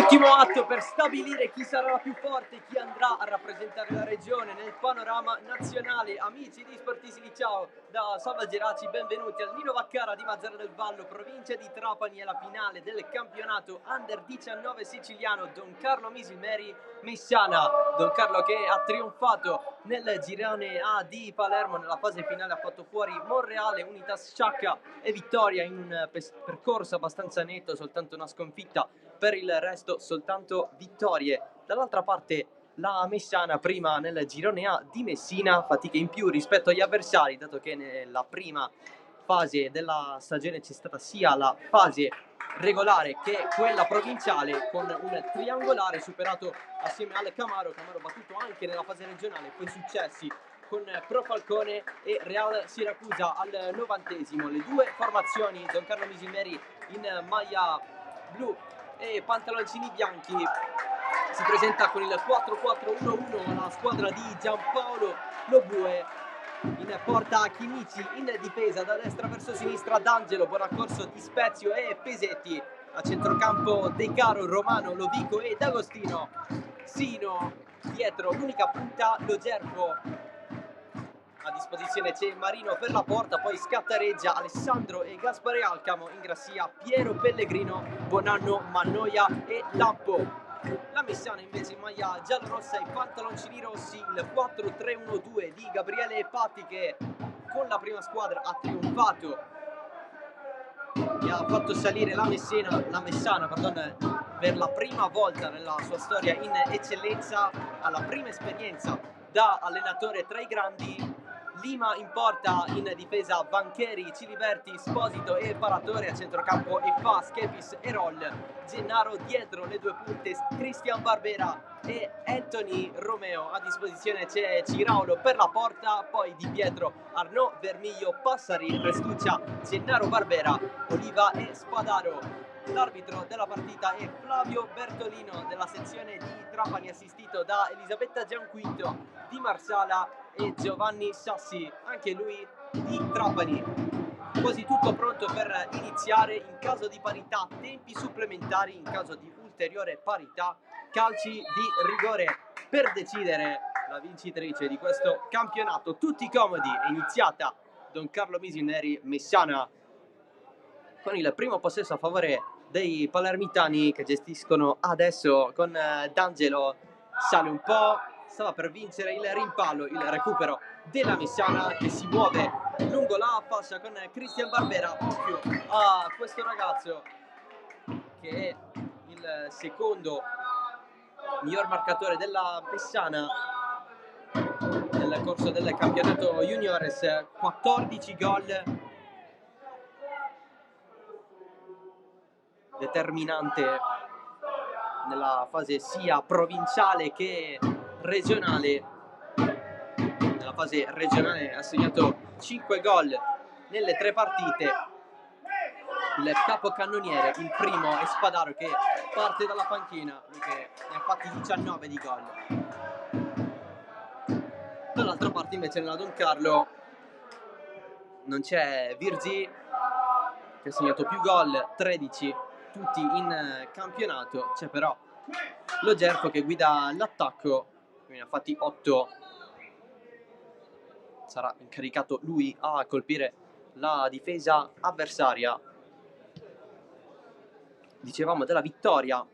L'ultimo atto per stabilire chi sarà la più forte, chi andrà a rappresentare la regione nel panorama nazionale. Amici di Sportisili, ciao da Salva Geraci, benvenuti al Nino Vaccaro di Mazara del Vallo, provincia di Trapani, alla finale del campionato Under 19 siciliano. Don Carlo Misilmeri Messana, Don Carlo che ha trionfato nel girone A di Palermo, nella fase finale ha fatto fuori Monreale, Unitas Sciacca e vittoria in un percorso abbastanza netto, soltanto una sconfitta. Per il resto soltanto vittorie. Dall'altra parte la Messana, prima nel girone A di Messina, fatiche in più rispetto agli avversari, dato che nella prima fase della stagione c'è stata sia la fase regolare che quella provinciale, con un triangolare superato assieme al Camaro battuto anche nella fase regionale, poi successi con Pro Falcone e Real Siracusa al 90esimo. Le due formazioni, Don Carlo Misilmeri in maglia blu e pantaloncini bianchi, si presenta con il 4-4-1-1, la squadra di Giampaolo Lobue. In porta Chinici, in difesa da destra verso sinistra D'Angelo, buon accorso di Spezio e Pesetti, a centrocampo De Caro, Romano, Lovico e D'Agostino. Sino dietro l'unica punta, Lo Gerfo. A disposizione c'è Marino per la porta, poi Scattareggia, Alessandro e Gaspare Alcamo, in grassia Piero Pellegrino, Bonanno, Mannoia e Lampo. La Messana invece in maglia giallorossa e pantaloncini rossi, il 4-3-1-2 di Gabriele Patti, che con la prima squadra ha trionfato e ha fatto salire la Messana per la prima volta nella sua storia in eccellenza, alla prima esperienza da allenatore tra i grandi. Lima in porta, in difesa Bancheri, Ciliberti, Sposito e Paratore, a centrocampo Effa, Schepis e Roll. Gennaro dietro le due punte, Cristian Barbera e Anthony Romeo. A disposizione c'è Ciraulo per la porta, poi di dietro Arnaud Vermiglio, Passari, Restuccia, Gennaro Barbera, Oliva e Spadaro. L'arbitro della partita è Flavio Bertolino della sezione di Trapani, assistito da Elisabetta Gianquinto di Marsala e Giovanni Sassi, anche lui di Trapani. Quasi tutto pronto per iniziare. In caso di parità, tempi supplementari; in caso di ulteriore parità, calci di rigore per decidere la vincitrice di questo campionato. Tutti comodi, è iniziata. Don Carlo Misilmeri Messana con il primo possesso a favore dei palermitani, che gestiscono adesso con D'Angelo. Sale un po', stava per vincere il rimpallo, il recupero della Messana che si muove lungo la fascia con Cristian Barbera. Occhio a questo ragazzo che è il secondo miglior marcatore della Messana nel corso del campionato juniores, 14 gol, determinante nella fase sia provinciale che regionale. Nella fase regionale ha segnato 5 gol nelle 3 partite. Il capocannoniere, il primo, è Spadaro, che parte dalla panchina, che ne ha fatti 19 di gol. Dall'altra parte invece nella Don Carlo non c'è Virgi, che ha segnato più gol, 13 tutti in campionato. C'è però Lo Gerfo che guida l'attacco, quindi ha fatti 8. Sarà incaricato lui a colpire la difesa avversaria. Dicevamo della vittoria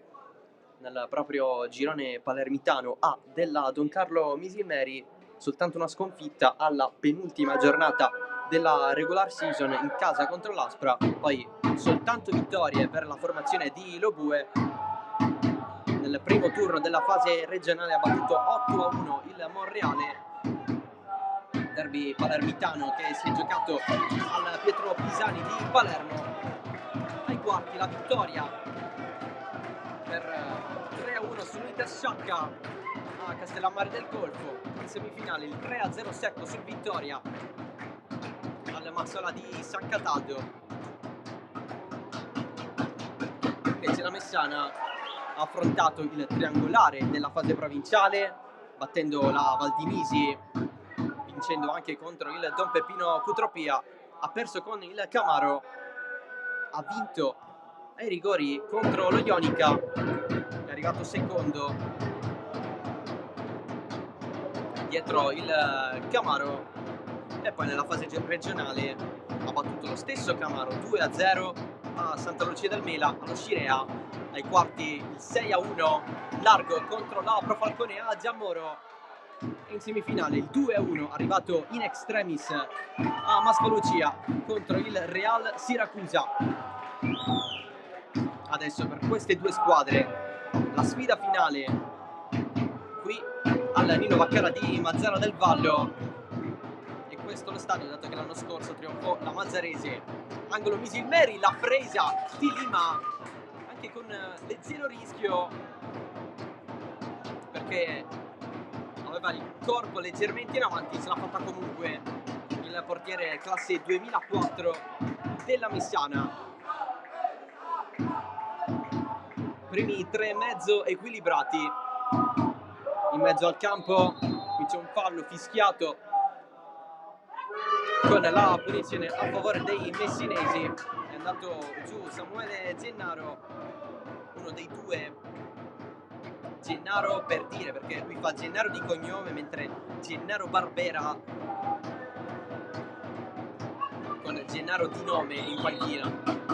nel proprio girone palermitano A della Don Carlo Misilmeri, soltanto una sconfitta alla penultima giornata della regular season in casa contro l'Aspra, poi soltanto vittorie per la formazione di Lobue. Nel primo turno della fase regionale ha battuto 8-1 il Monreale, derby palermitano che si è giocato al Pietro Pisani di Palermo. Ai quarti la vittoria per 3-1 sull'Unitas Sciacca a Castellammare del Golfo. In semifinale il 3-0 secco sul Vittoria al Massola di San Cataldo. Invece la Messana ha affrontato il triangolare della fase provinciale, battendo la Valdinisi, vincendo anche contro il Don Peppino Cutropia, ha perso con il Camaro, ha vinto ai rigori contro lo Ionica, ha arrivato secondo dietro il Camaro, e poi nella fase regionale ha battuto lo stesso Camaro 2-0 a Santa Lucia del Mela, allo Scirea. Ai quarti il 6-1 largo contro la Pro Falcone a Giammoro, e in semifinale il 2-1 arrivato in extremis a Mascalucia contro il Real Siracusa. Adesso per queste due squadre la sfida finale qui al Nino Vaccaro di Mazara del Vallo, e questo lo stadio dato che l'anno scorso trionfò la Mazzarese. Angolo Misilmeri, la presa di Lima anche con leggero rischio perché aveva il corpo leggermente in avanti, se l'ha fatta comunque il portiere classe 2004 della Messiana. Primi 3,5 equilibrati. In mezzo al campo qui c'è un fallo fischiato con la punizione a favore dei messinesi. È andato giù Samuele Gennaro, uno dei due. Gennaro per dire, perché lui fa Gennaro di cognome, mentre Gennaro Barbera con Gennaro di nome in panchina.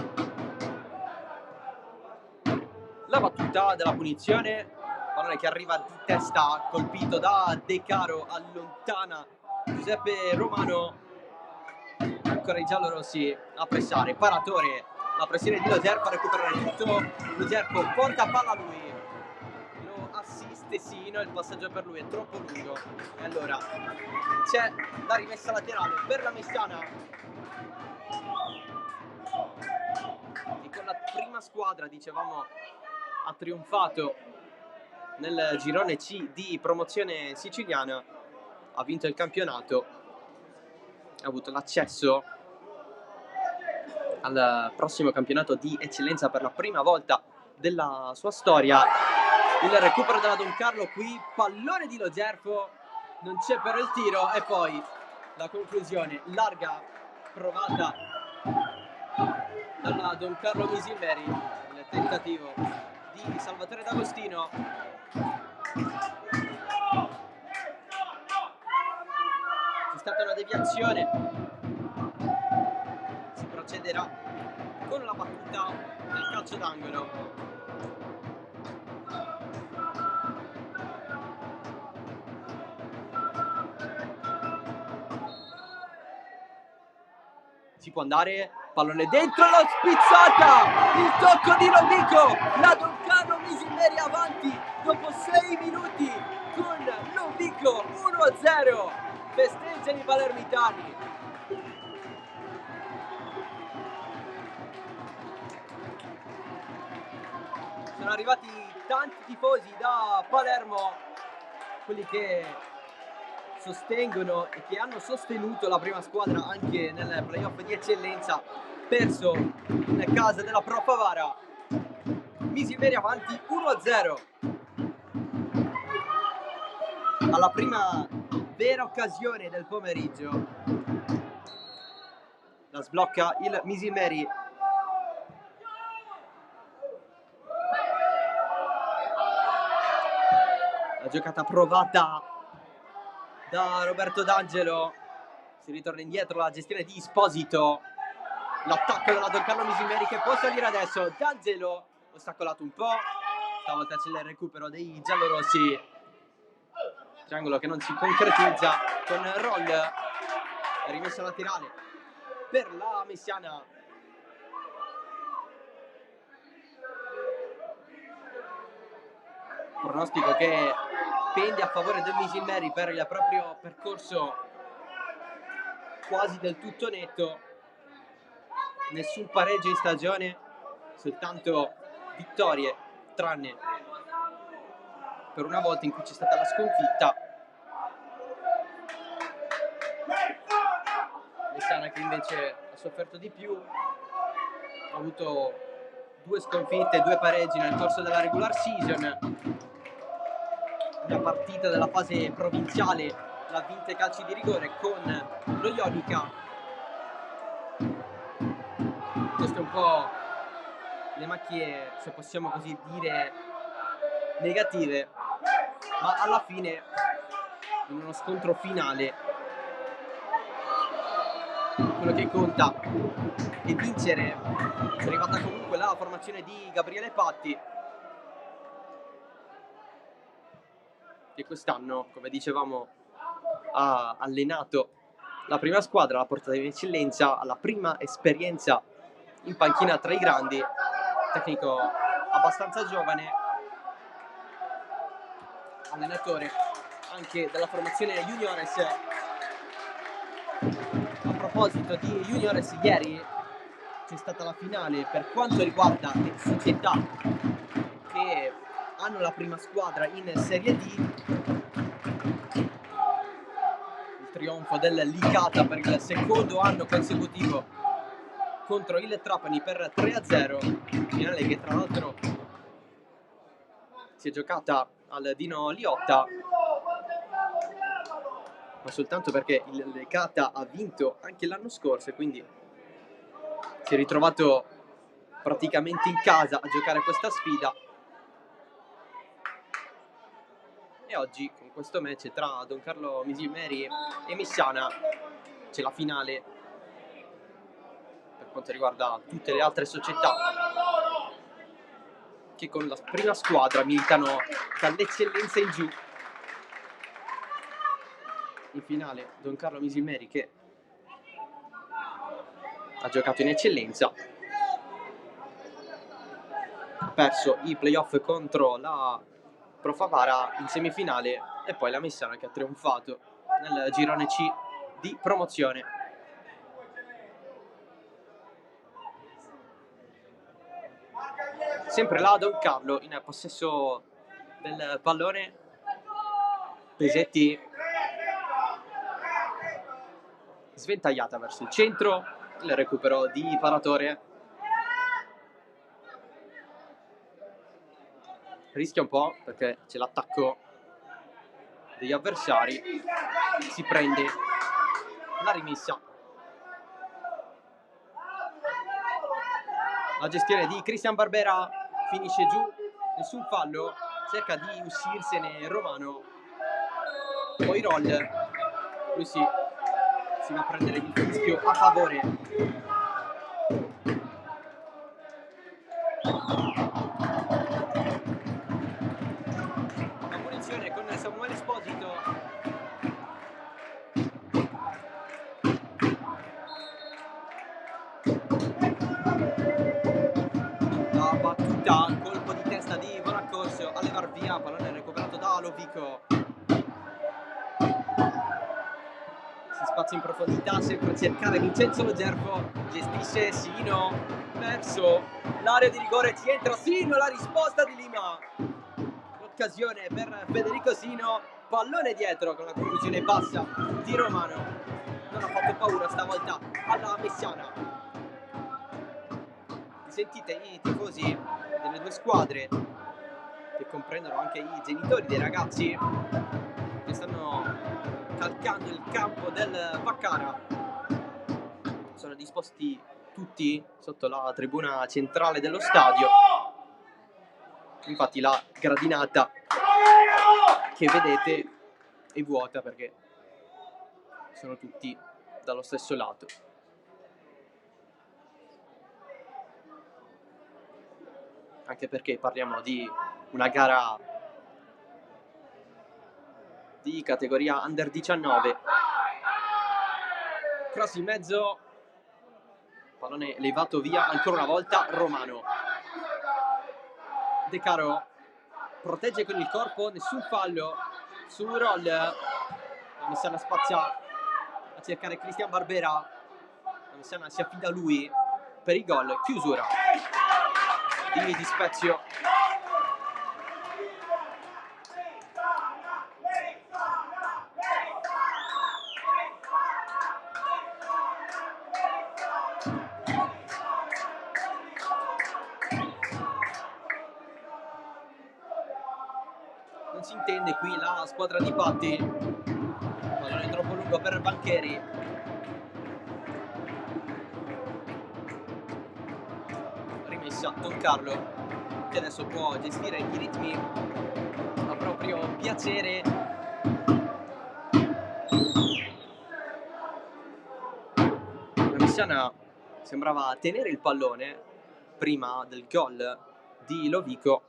La battuta della punizione, pallone che arriva di testa, colpito da De Caro, allontana Giuseppe Romano, ancora i giallorossi a pressare. Paratore, la pressione di Logerpo a recuperare tutto. Logerpo porta palla a lui, lo assiste Sino, il passaggio per lui è troppo lungo e allora c'è la rimessa laterale per la Messiana, e con la prima squadra, dicevamo, ha trionfato nel girone C di promozione siciliana, ha vinto il campionato, ha avuto l'accesso al prossimo campionato di eccellenza per la prima volta della sua storia. Il recupero della Don Carlo qui, pallone di Logerpo, non c'è però il tiro, e poi la conclusione larga provata dalla Don Carlo Misilmeri, il tentativo di Salvatore D'Agostino. C'è stata una deviazione, si procederà con la battuta del calcio d'angolo. Si può andare, pallone dentro, la spizzata, il tocco di Lovico, la Don Carlo Misilmeri avanti dopo 6 minuti con Lovico 1-0, festeggiano i palermitani. Sono arrivati tanti tifosi da Palermo, quelli che sostengono e che hanno sostenuto la prima squadra anche nel playoff di eccellenza, perso in casa della Pro Favara. Misilmeri avanti 1-0. Alla prima vera occasione del pomeriggio la sblocca il Misilmeri. La giocata provata da Roberto D'Angelo, si ritorna indietro la gestione di Esposito, l'attacco della Don Carlo Misilmeri che può salire adesso. D'Angelo ostacolato un po', stavolta c'è il recupero dei giallorossi, triangolo che non si concretizza con roll, rimessa laterale per la Messiana. Pronostico che pende a favore del Misilmeri per il proprio percorso quasi del tutto netto. Nessun pareggio in stagione, soltanto vittorie, tranne per una volta in cui c'è stata la sconfitta. Messana che invece ha sofferto di più, ha avuto 2 sconfitte, 2 pareggi nel corso della regular season. Una partita della fase provinciale l'ha vinta ai calci di rigore con lo Ionica. Queste un po' le macchie, se possiamo così dire, negative, ma alla fine in uno scontro finale quello che conta è vincere. È arrivata comunque la formazione di Gabriele Patti, che quest'anno, come dicevamo, ha allenato la prima squadra, l'ha portata in eccellenza, alla prima esperienza in panchina tra i grandi, tecnico abbastanza giovane, allenatore anche della formazione Juniores. A proposito di Juniores, ieri c'è stata la finale per quanto riguarda le società che hanno la prima squadra in Serie D. Il trionfo del Licata per il secondo anno consecutivo contro il Trapani per 3-0, finale che tra l'altro si è giocata al Dino Liotta, ma soltanto perché il Licata ha vinto anche l'anno scorso e quindi si è ritrovato praticamente in casa a giocare questa sfida. E oggi con questo match tra Don Carlo Misilmeri e Missana c'è la finale per quanto riguarda tutte le altre società che con la prima squadra militano dall'eccellenza in giù. In finale Don Carlo Misilmeri che ha giocato in eccellenza, ha perso i playoff contro la Pro Favara in semifinale, e poi la Messana che ha trionfato nel girone C di promozione. Sempre là Don Carlo in possesso del pallone, Pesetti sventagliata verso il centro, il recupero di Paratore, rischia un po' perché c'è l'attacco degli avversari, si prende la rimessa. La gestione di Cristian Barbera finisce giù, nessun fallo, cerca di uscirsene Romano, poi roll, lui si va a prendere il fischio a favore. La punizione con Samuele Esposito. La battuta, colpo di testa di Bonaccorso a levar via, pallone recuperato da Lovico. Si spazia in profondità, sempre a cercare Vincenzo Logerfo, gestisce Sino, verso l'area di rigore, ci entra Sino, la risposta di Lima. L'occasione per Federico Sino, pallone dietro con la conclusione bassa di Romano. Non ha fatto paura stavolta alla Messiana. Sentite i tifosi delle due squadre, che comprendono anche i genitori dei ragazzi, che stanno calcando il campo del Vaccara. Sono disposti tutti sotto la tribuna centrale dello stadio. Infatti la gradinata che vedete è vuota perché sono tutti dallo stesso lato. Anche perché parliamo di una gara di categoria Under 19. Cross in mezzo, pallone levato via ancora una volta Romano. De Caro protegge con il corpo, nessun fallo su roll. La Messana spazia a cercare Cristian Barbera, la Messana si affida a lui per il gol. Chiusura di Spezio. Non si intende qui la squadra di Patti, pallone troppo lungo per Bancheri. Rimessa Don Carlo, che adesso può gestire i ritmi a proprio piacere. La Messiana sembrava tenere il pallone prima del gol di Lovico,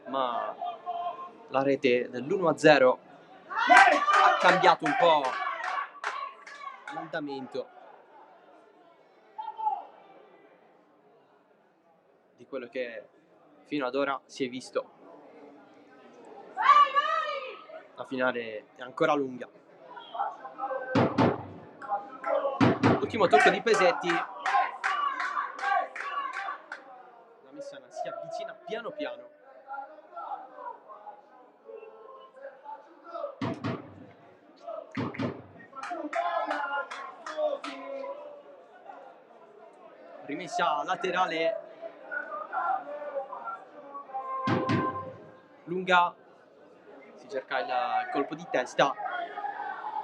ma la rete dell'1-0 ha cambiato un po' l'andamento di quello che fino ad ora si è visto. La finale è ancora lunga. Ultimo tocco di Pesetti. La Messiana si avvicina piano piano. Rimessa laterale lunga, si cerca il colpo di testa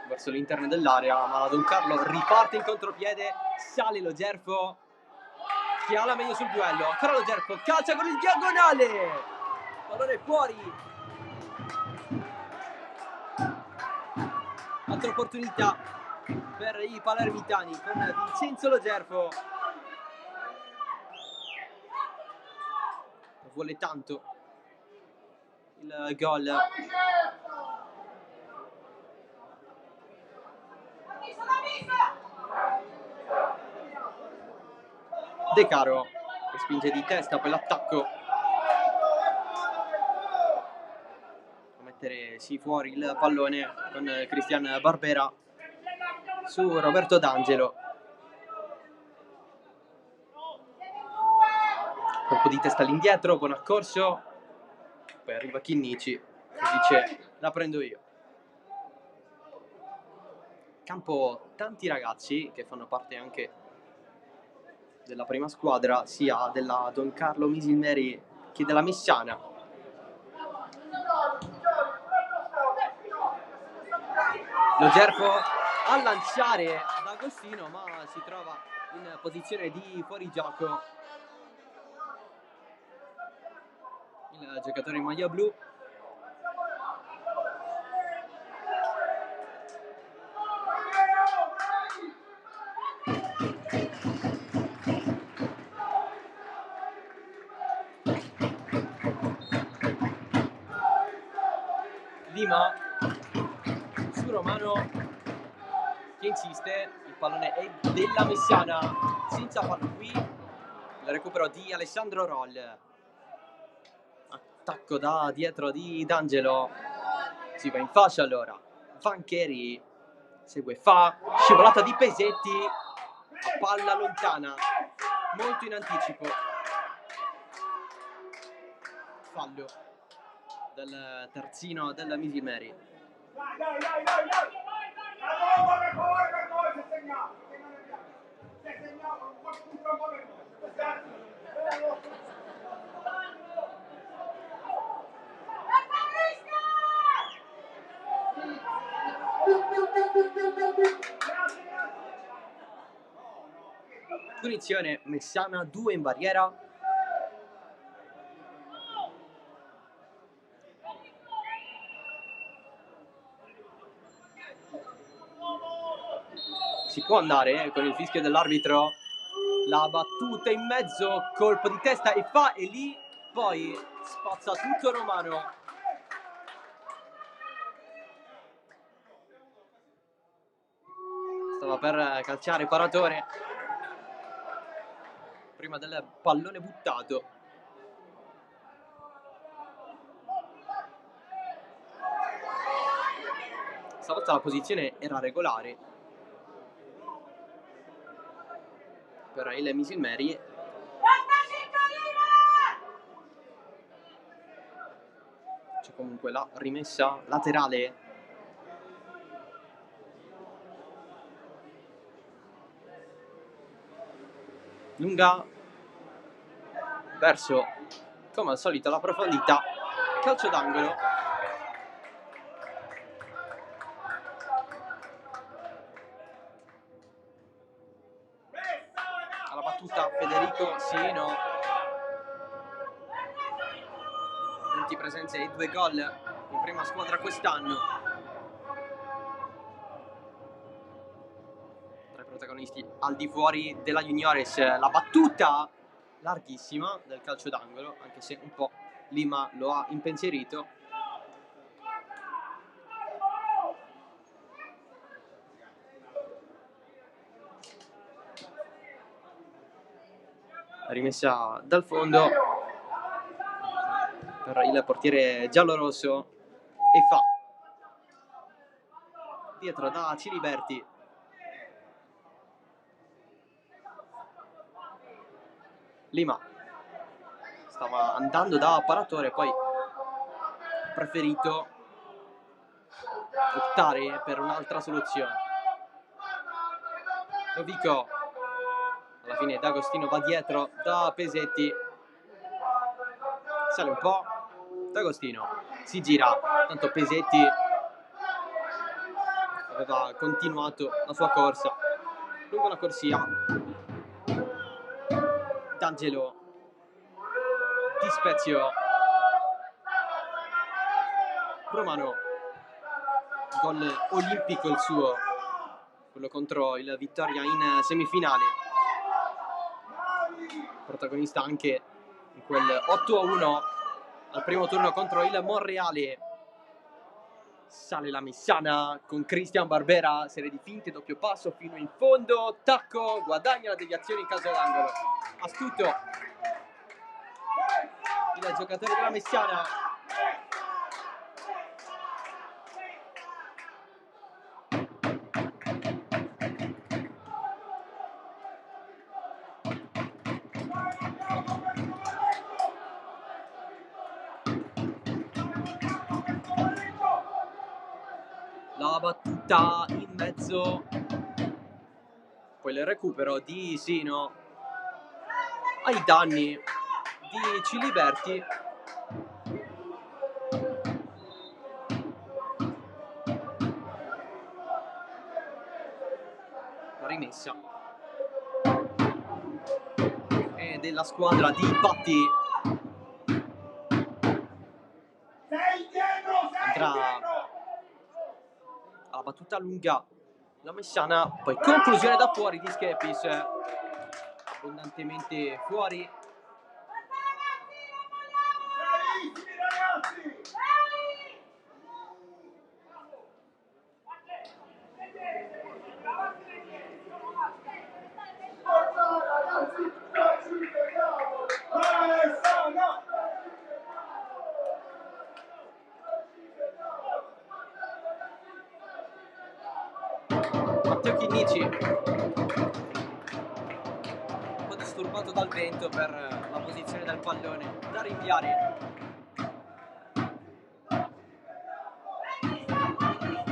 verso l'interno dell'area, ma la Don Carlo riparte in contropiede, sale Lo Gerfo che ha la meglio sul duello, ancora Lo Gerfo, calcia con il diagonale, pallone fuori. Altra opportunità per i palermitani con Vincenzo Lo Gerfo. Vuole tanto il gol. De Caro che spinge di testa, poi l'attacco a mettere fuori il pallone con Cristian Barbera su Roberto D'Angelo. Colpo di testa all'indietro, buon accorso, poi arriva Chinnici che dice la prendo io. Campo tanti ragazzi che fanno parte anche della prima squadra, sia della Don Carlo Misilmeri che della Messiana. Lo Gerfo a lanciare D'Agostino, ma si trova in posizione di fuorigioco il giocatore in maglia blu. Lima su Romano che insiste, il pallone è della Messiana, senza fallo qui, il recupero di Alessandro Roll, attacco da dietro di D'Angelo, si va in fascia allora, Vancheri segue, fa scivolata di Pesetti, a palla lontana, molto in anticipo, fallo del terzino della Misilmeri. Punizione Messiana, 2 in barriera. Si può andare con il fischio dell'arbitro, la battuta in mezzo, colpo di testa e lì poi spazza tutto Romano. Stava per calciare Paratore prima del pallone buttato. Stavolta la posizione era regolare per il Misilmeri. C'è comunque la rimessa laterale lunga verso, come al solito, la profondità, calcio d'angolo. alla battuta Federico Sino, 20 presenze e 2 gol in prima squadra quest'anno. Tra i protagonisti al di fuori della Juniores. La battuta larghissima del calcio d'angolo, anche se un po' Lima lo ha impensierito. Rimessa dal fondo per il portiere giallorosso e fa dietro da Ciliberti. Lima stava andando da paratore, poi ha preferito optare per un'altra soluzione. Lovico, alla fine D'Agostino va dietro da Pesetti, sale un po', D'Agostino si gira, tanto Pesetti aveva continuato la sua corsa lungo la corsia. D'Angelo, Di Spezio, Romano, gol olimpico il suo, quello contro il Vittoria in semifinale, protagonista anche in quel 8-1 al primo turno contro il Monreale. Sale la Messana con Cristian Barbera, serie di finte, doppio passo fino in fondo, tacco, guadagna la deviazione in calcio d'angolo. Astuto il giocatore della Messana. La battuta in mezzo, poi il recupero di Sino ai danni di Ciliberti. La rimessa e della squadra di Patti. Andrà alla battuta lunga la Messana, poi conclusione da fuori di Schepis, abbondantemente fuori. Matteo Chinnici, un po' disturbato dal vento per la posizione del pallone da rinviare.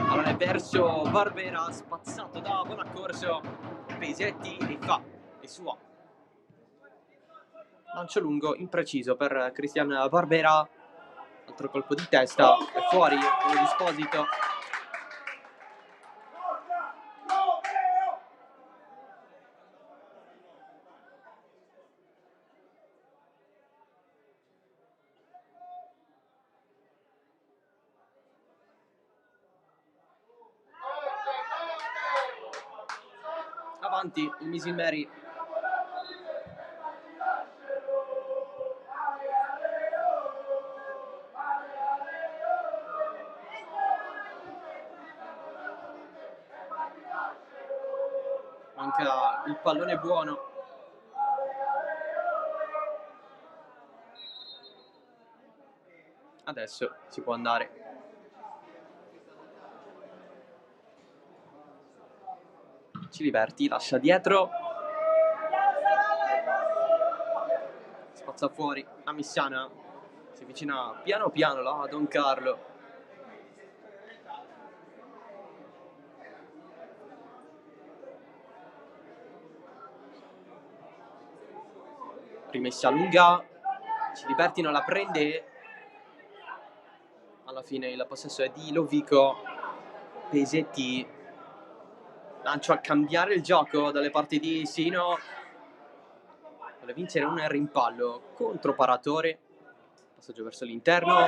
Allora è verso Barbera, spazzato da Bonaccorso, Pesetti e fa è sua. Lancio lungo impreciso per Cristian Barbera, altro colpo di testa, è fuori con Esposito. Avanti il Misilmeri. Manca il pallone buono. Adesso si può andare. Ciliberti lascia dietro, spazza fuori la Messana, si avvicina piano piano là a Don Carlo. Rimessa lunga, Ciliberti non la prende, alla fine il possesso è di Lovico. Pesetti lancio a cambiare il gioco dalle parti di Sino, vuole vincere un rimpallo, controparatore, passaggio verso l'interno,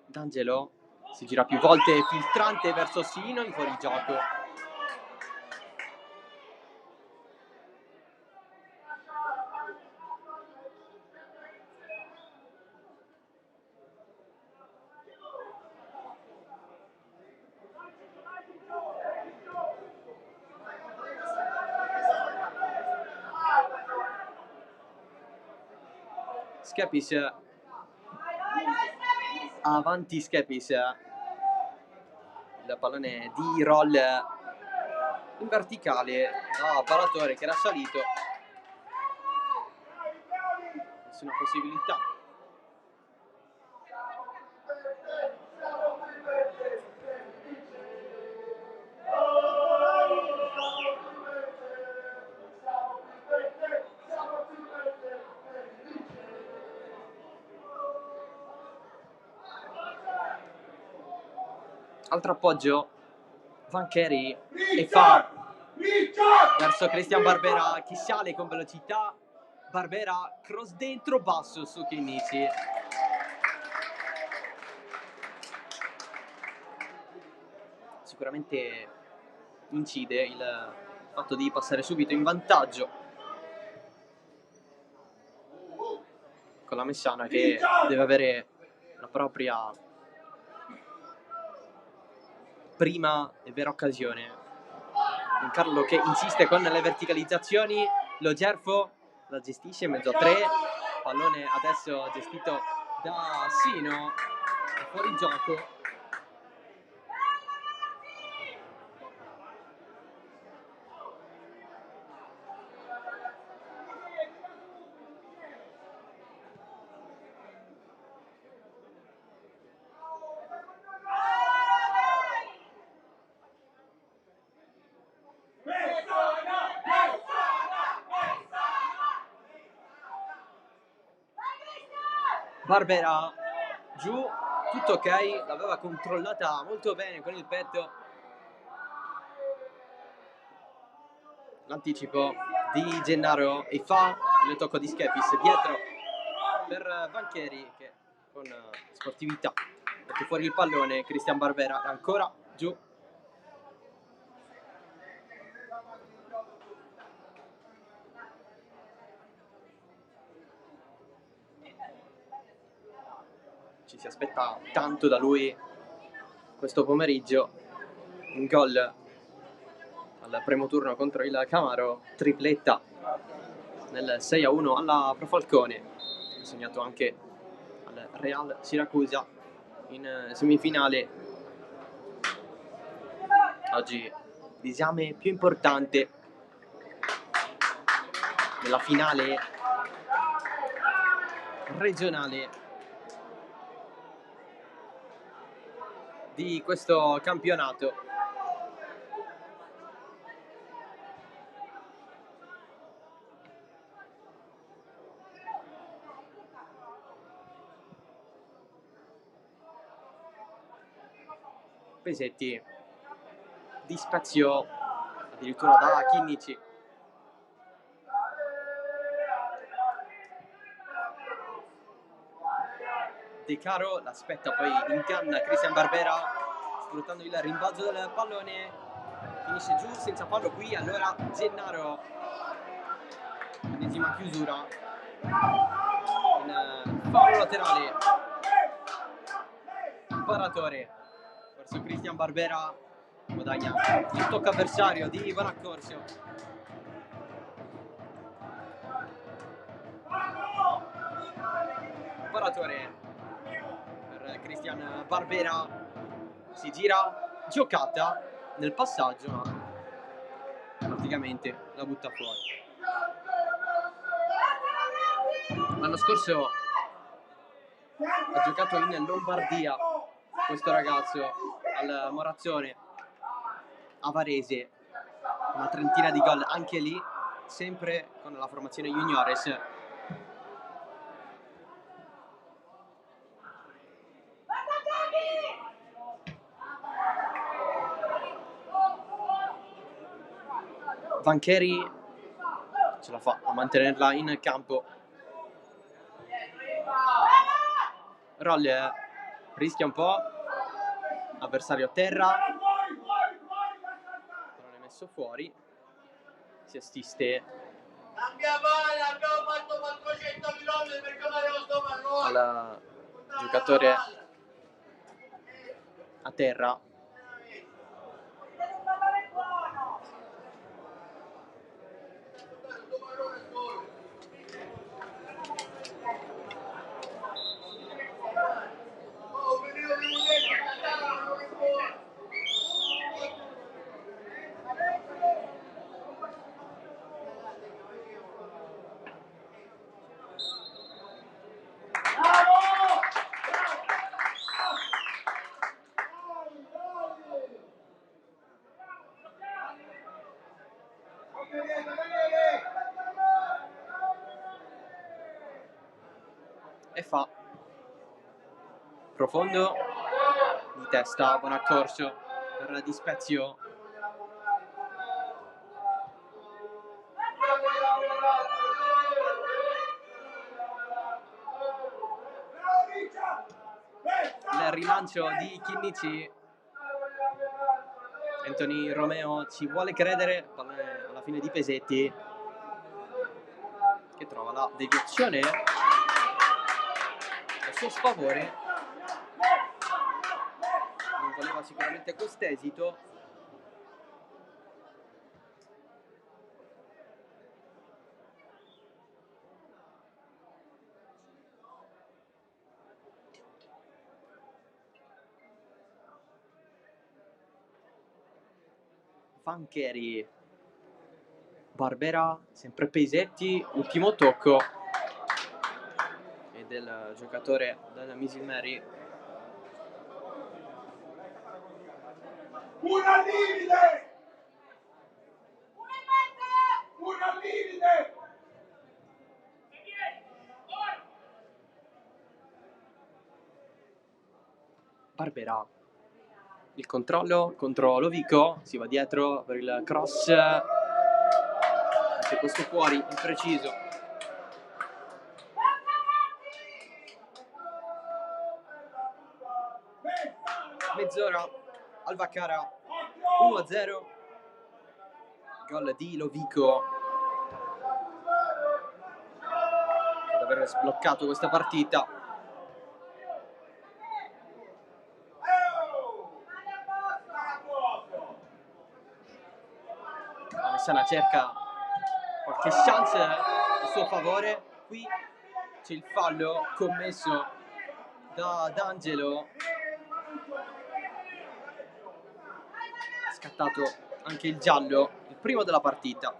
D'Angelo si gira più volte, filtrante verso Sino, in fuorigioco. Schepis, avanti Schepis, il pallone di roll in verticale a Paratore che era salito, nessuna possibilità. Altro appoggio, Vancheri e fa verso Christian Barbera, che sale con velocità. Barbera, cross dentro, basso su Chinnici. Sicuramente incide il fatto di passare subito in vantaggio con la Messana, che deve avere la propria prima e vera occasione. Carlo che insiste con le verticalizzazioni, lo Gerfo la gestisce in mezzo a tre, pallone adesso gestito da Sino, fuori gioco. Barbera giù, tutto ok, l'aveva controllata molto bene con il petto. L'anticipo di Gennaro e fa il tocco di Schepis dietro per Vancheri che con sportività mette fuori il pallone. Christian Barbera ancora giù. Ci si aspetta tanto da lui questo pomeriggio. Un gol al primo turno contro il Camaro, tripletta nel 6-1 alla Pro Falcone, ha segnato anche al Real Siracusa in semifinale. Oggi l'esame più importante della finale regionale di questo campionato. Pesetti di spazio addirittura da Chinnici. De Caro l'aspetta, poi inganna Christian Barbera sfruttando il rimbalzo del pallone, finisce giù senza fallo qui. Allora Gennaro, ennesima chiusura in fallo laterale. Paratore verso Christian Barbera, guadagna il tocco avversario di Bonaccorso. Paratore per Christian Barbera, si gira, giocata nel passaggio, ma praticamente la butta fuori. L'anno scorso ha giocato in Lombardia questo ragazzo, al Morazzone, a Varese, una trentina di gol anche lì, sempre con la formazione juniores. Vancheri ce la fa a mantenerla in campo. Roll rischia un po', avversario a terra, non è messo fuori, si assiste al giocatore a terra. E fa profondo di testa, buon accorcio per Di Spezio. Il rilancio di Chinnici. Anthony Romeo ci vuole credere, pallone alla fine di Pesetti che trova la deviazione a suo sfavore. Non voleva sicuramente quest'esito. Vancheri, Barbera, sempre Pesetti, ultimo tocco e del giocatore della Misil Mary. Un al limite! Un al limite! Barbera, il controllo contro Lovico, si va dietro per il cross, anche questo fuori, impreciso. Mezz'ora al Vaccara, 1-0, gol di Lovico ad aver sbloccato questa partita. La Messana cerca qualche chance a suo favore, qui c'è il fallo commesso da D'Angelo, scattato anche il giallo, il primo della partita.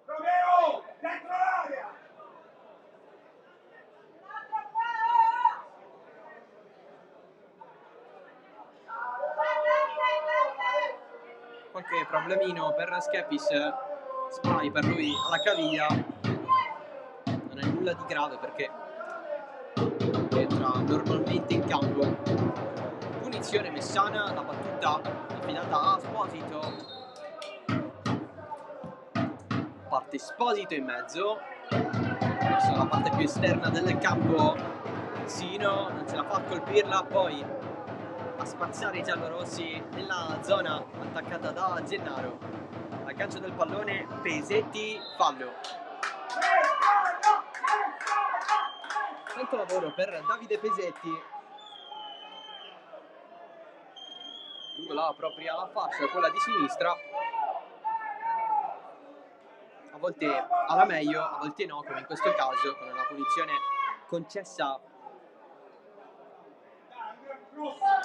Romeo, dentro l'area! Qualche problemino per Schepis, spray per lui alla caviglia, non è nulla di grave perché entra normalmente in campo. Punizione Messana, la battuta affidata a Esposito, parte Esposito in mezzo verso la parte più esterna del campo. Sino non ce la fa a colpirla, poi a spazzare i giallorossi nella zona attaccata da Gennaro. Aggancio del pallone, Pesetti, fallo. Tanto lavoro per Davide Pesetti lungo la propria fascia, quella di sinistra. A volte alla meglio, a volte no, come in questo caso, con una punizione concessa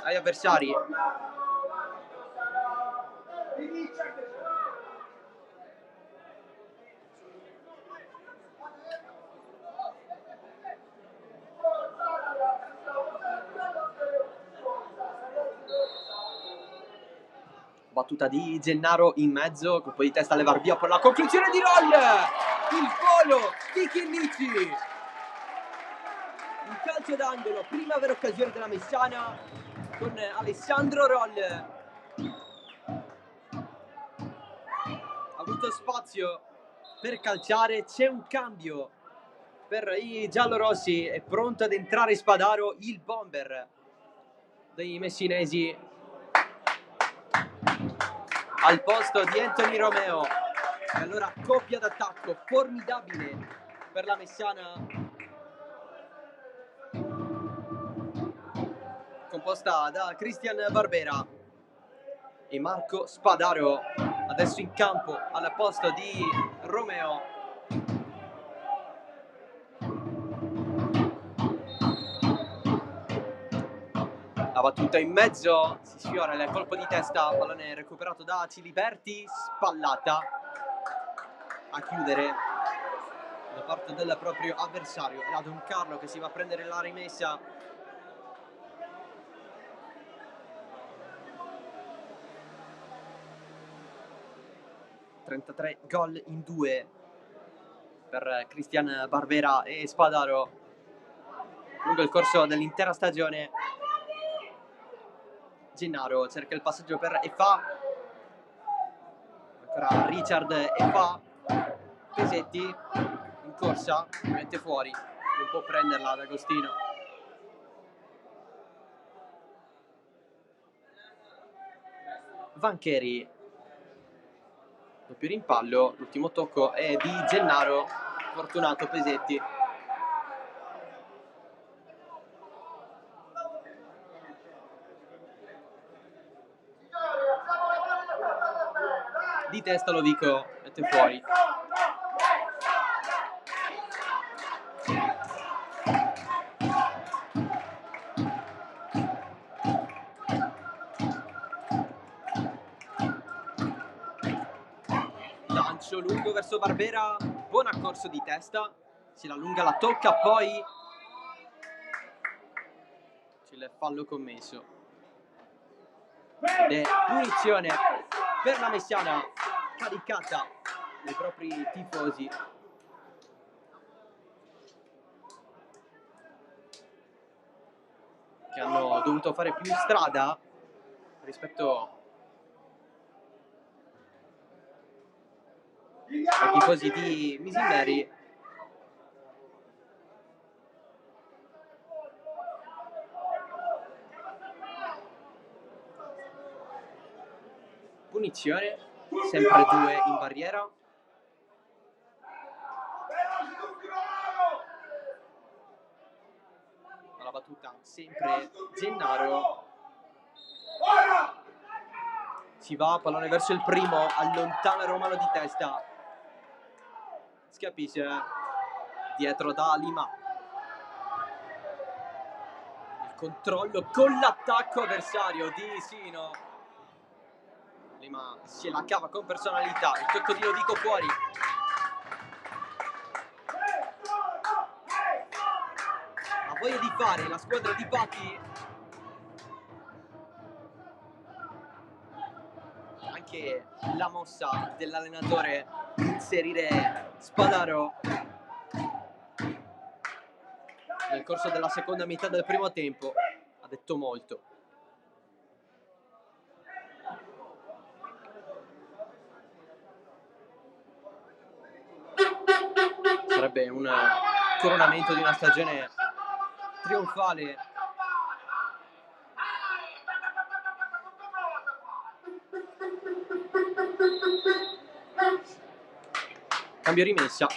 agli avversari. battuta di Gennaro in mezzo, colpo di testa a levar via per la conclusione di Roll, il volo di Chinnici, un calcio d'angolo, prima vera occasione della Messana con Alessandro Roll. Ha avuto spazio per calciare, c'è un cambio per i giallorossi, è pronto ad entrare Spadaro, il bomber dei messinesi, al posto di Anthony Romeo. E allora coppia d'attacco formidabile per la Messana, composta da Cristian Barbera e Marco Spadaro, adesso in campo al posto di Romeo. La battuta in mezzo, si sfiora il colpo di testa, pallone recuperato da Ciliberti, spallata a chiudere da parte del proprio avversario. Era Don Carlo che si va a prendere la rimessa. ...33 gol in 2 per Cristian Barbera e Spadaro lungo il corso dell'intera stagione. Gennaro cerca il passaggio per Effa, ancora Richard Effa, Pesetti in corsa, mette fuori, non può prenderla D'Agostino. Vancheri, doppio rimpallo, l'ultimo tocco è di Gennaro, fortunato Pesetti. Di testa Lovico, mette fuori. Lancio lungo verso Barbera, buon accorso di testa, si allunga, la tocca, poi c'è il fallo commesso. Ed è punizione per la Messana, caricata dai propri tifosi. Che hanno dovuto fare più strada rispetto ai tifosi di Misilleri. Punizione, sempre 2 in barriera. Alla battuta sempre Gennaro. Si va, pallone verso il primo, allontana Romano di testa. Schiapisce dietro da Lima. Il controllo con l'attacco avversario di Sino. Lima se la cava con personalità, il tocco di Lovico fuori. Ha voglia di fare la squadra di Patti. Anche la mossa dell'allenatore inserire Spadaro nel corso della seconda metà del primo tempo ha detto molto. Sarebbe un coronamento di una stagione trionfale. Cambio rimessa.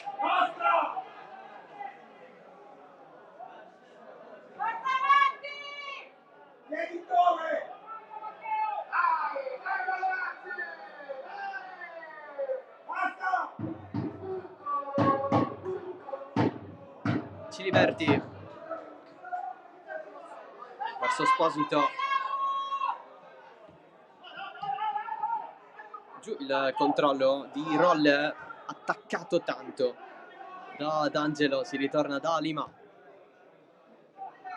Ciliberti verso Esposito, giù il controllo di Roll, attaccato tanto da D'Angelo, si ritorna da Lima,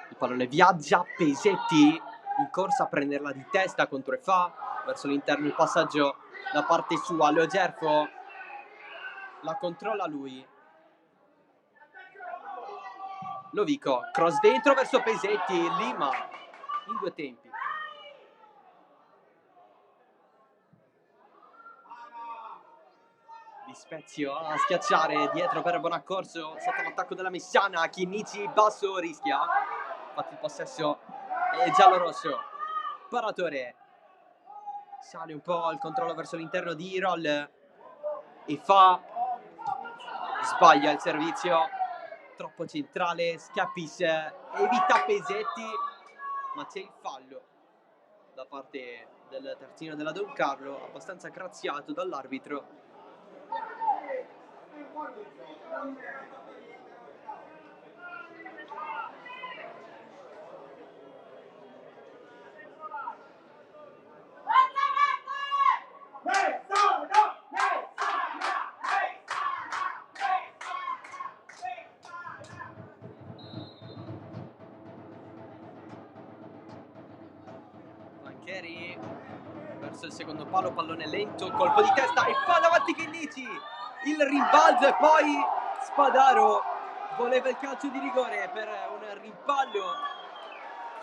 il pallone viaggia, Pesetti in corsa a prenderla di testa contro Effa, verso l'interno il passaggio da parte sua. Leo Gerfo la controlla lui. Lovico, cross dentro verso Pesetti, Lima in due tempi. Di Spezio a schiacciare dietro per Bonaccorso sotto l'attacco della Messana. Chinnici basso rischia, infatti il possesso è giallo-rosso. Paratore sale un po' il controllo verso l'interno di Roll e sbaglia il servizio, troppo centrale. Schiappis evita Pesetti, ma c'è il fallo da parte del terzino della Don Carlo, abbastanza graziato dall'arbitro. Bancheri verso il secondo palo, pallone lento, colpo di testa e fa davanti Chinnici, il rimbalzo e poi Spadaro voleva il calcio di rigore per un rimpallo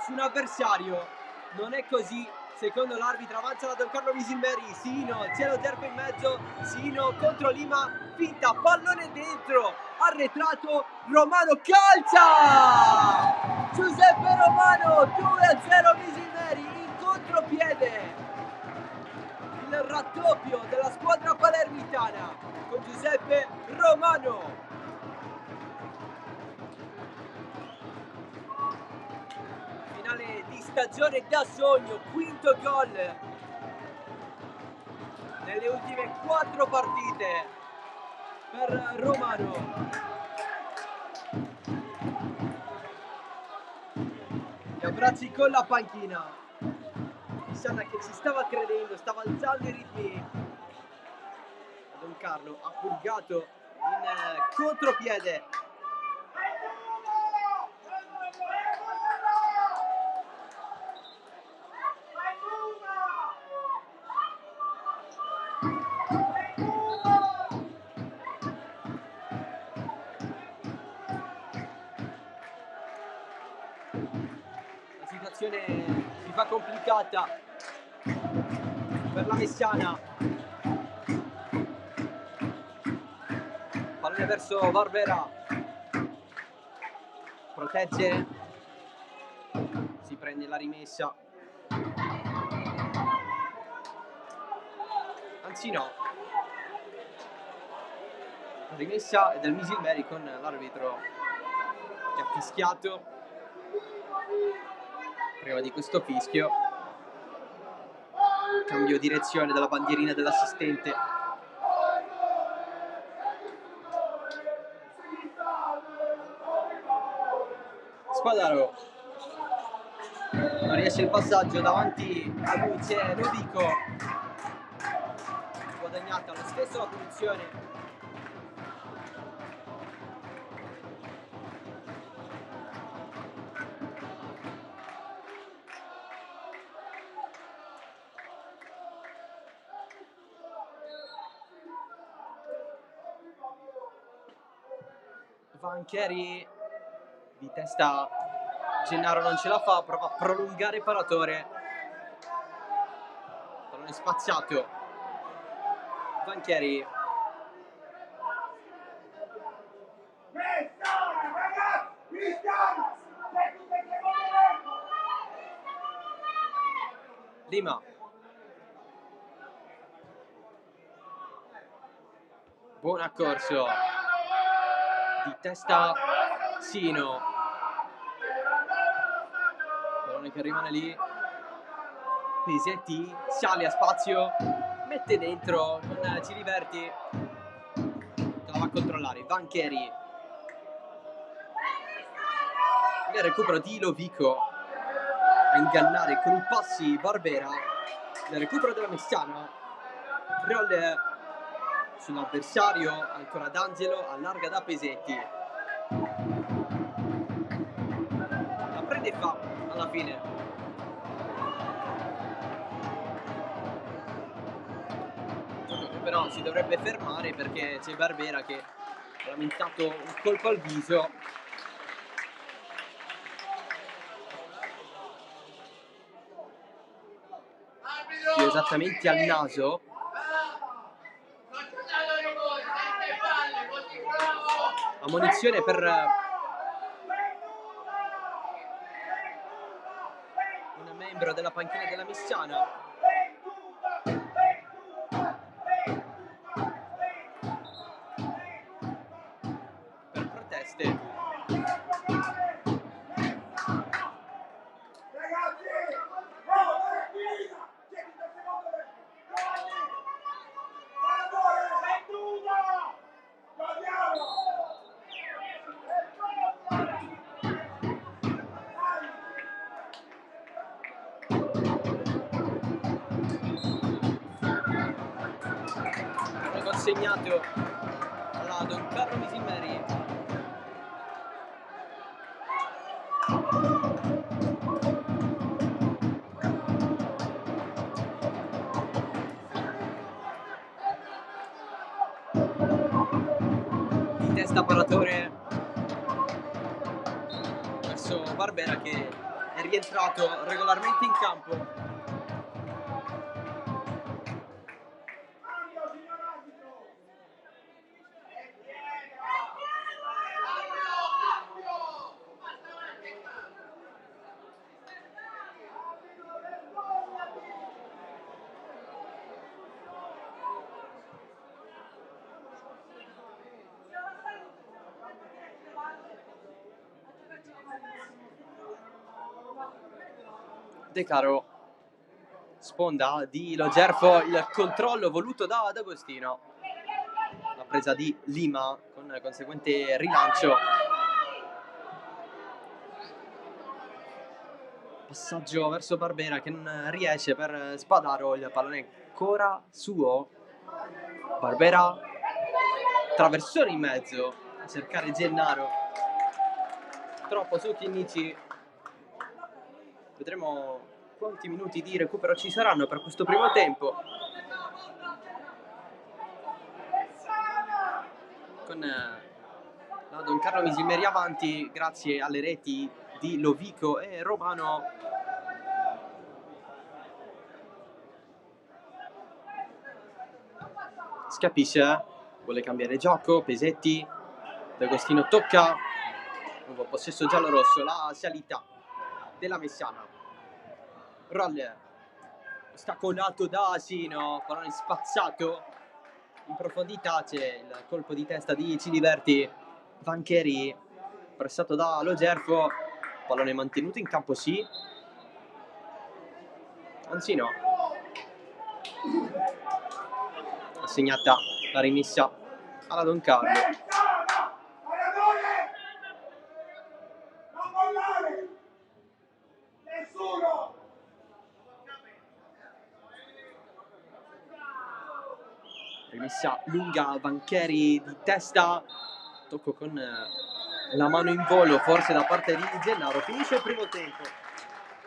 su un avversario. Non è così, secondo l'arbitro. Avanza la Don Carlo Misilmeri, Sino, c'è lo Gerfo in mezzo, Sino contro Lima, finta, pallone dentro, arretrato, Romano calcia! Giuseppe Romano, 2-0 Misilmeri in contropiede. Il raddoppio della squadra palermitana con Giuseppe Romano. Finale di stagione da sogno, quinto gol nelle ultime 4 partite per Romano. Gli abbracci con la panchina. Messana che ci stava credendo, stava alzando i ritmi. Don Carlo ha purgato in contropiede. La situazione si fa complicata per la Messana. Pallone verso Barbera, protegge, si prende la rimessa, anzi no, la rimessa è del Misilmeri con l'arbitro che ha fischiato. Prima di questo fischio, cambio direzione della bandierina dell'assistente. Spadaro non riesce il passaggio, davanti a lui c'è Lovico, guadagnata lo stesso la punizione. Bancheri di testa, Gennaro non ce la fa, prova a prolungare Paratore, pallone spaziato. Bancheri Lima, buon accorso di testa Sino, pallone che rimane lì. Pesetti sale a spazio, mette dentro, non ci diverti, la va a controllare Bancheri. Il recupero di Lovico a ingannare con i passi Barbera. Il recupero della Messana, Roll sull'avversario, ancora D'Angelo, allarga da Pesetti, la prende e fa alla fine. però si dovrebbe fermare perché c'è Barbera che ha lamentato un colpo al viso. Più esattamente al naso. Ammonizione per un membro della panchina della Messiana. Per proteste. Hanno consegnato alla Don Carlo Misilmeri. Di testa paratore verso Barbera che è rientrato regolarmente in campo. De Caro, sponda di Lo Gerfo, il controllo voluto da D'Agostino, la presa di Lima con conseguente rilancio, passaggio verso Barbera che non riesce per Spadaro, il pallone ancora suo. Barbera, traversone in mezzo a cercare Gennaro, troppo su Chinnici. Vedremo quanti minuti di recupero ci saranno per questo primo tempo. Con la Don Carlo Misilmeri avanti grazie alle reti di Lovico e Romano. Scapisce, vuole cambiare gioco, Pesetti, D'Agostino tocca, nuovo possesso giallo-rosso, la salita della Messiana. Roller, ostacolato da Asino, pallone spazzato in profondità, c'è il colpo di testa di Ciliberti, Vancheri pressato da Lo Gerfo, pallone mantenuto in campo sì, anzi no, assegnata la rimessa alla Don Carlo. Non mollare! Nessuno! Rimessa lunga, Vancheri di testa, tocco con la mano in volo forse da parte di Gennaro. Finisce il primo tempo,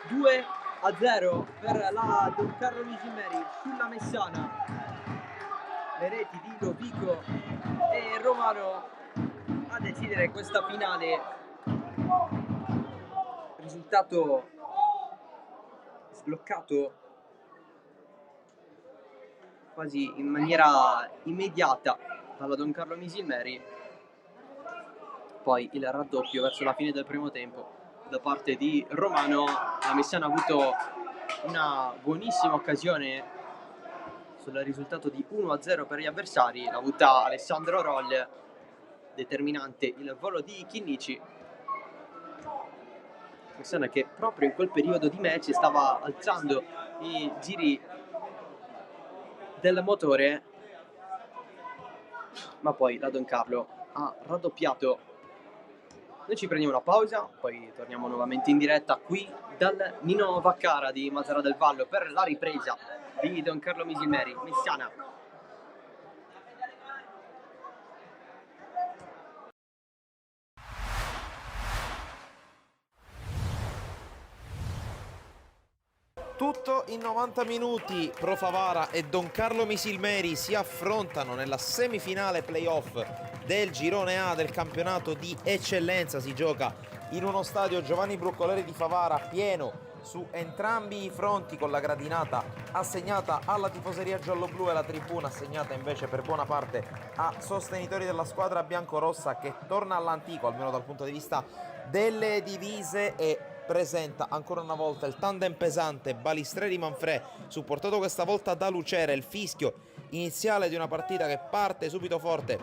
2-0 per la Don Carlo Misilmeri sulla Messiana. Le reti di Lovico e Romano a decidere questa finale. Risultato sbloccato quasi in maniera immediata dalla Don Carlo Misilmeri. Poi il raddoppio verso la fine del primo tempo da parte di Romano. La Messiana ha avuto una buonissima occasione sul risultato di 1-0 per gli avversari, l'ha avuta Alessandro Roll, determinante il volo di Chinnici. Messiana che proprio in quel periodo di match stava alzando i giri del motore, ma poi la Don Carlo ha raddoppiato. Noi ci prendiamo una pausa, poi torniamo nuovamente in diretta qui dal Nino Vaccara di Mazara del Vallo per la ripresa di Don Carlo Misilmeri, Messiana. Tutto in 90 minuti, Pro Favara e Don Carlo Misilmeri si affrontano nella semifinale playoff del girone A del campionato di eccellenza. Si gioca in uno stadio Giovanni Broccoleri di Favara pieno su entrambi i fronti, con la gradinata assegnata alla tifoseria giallo-blu e la tribuna assegnata invece per buona parte a sostenitori della squadra biancorossa, che torna all'antico, almeno dal punto di vista delle divise, e presenta ancora una volta il tandem pesante Balistreri-Manfrè, supportato questa volta da Lucera. Il fischio iniziale di una partita che parte subito forte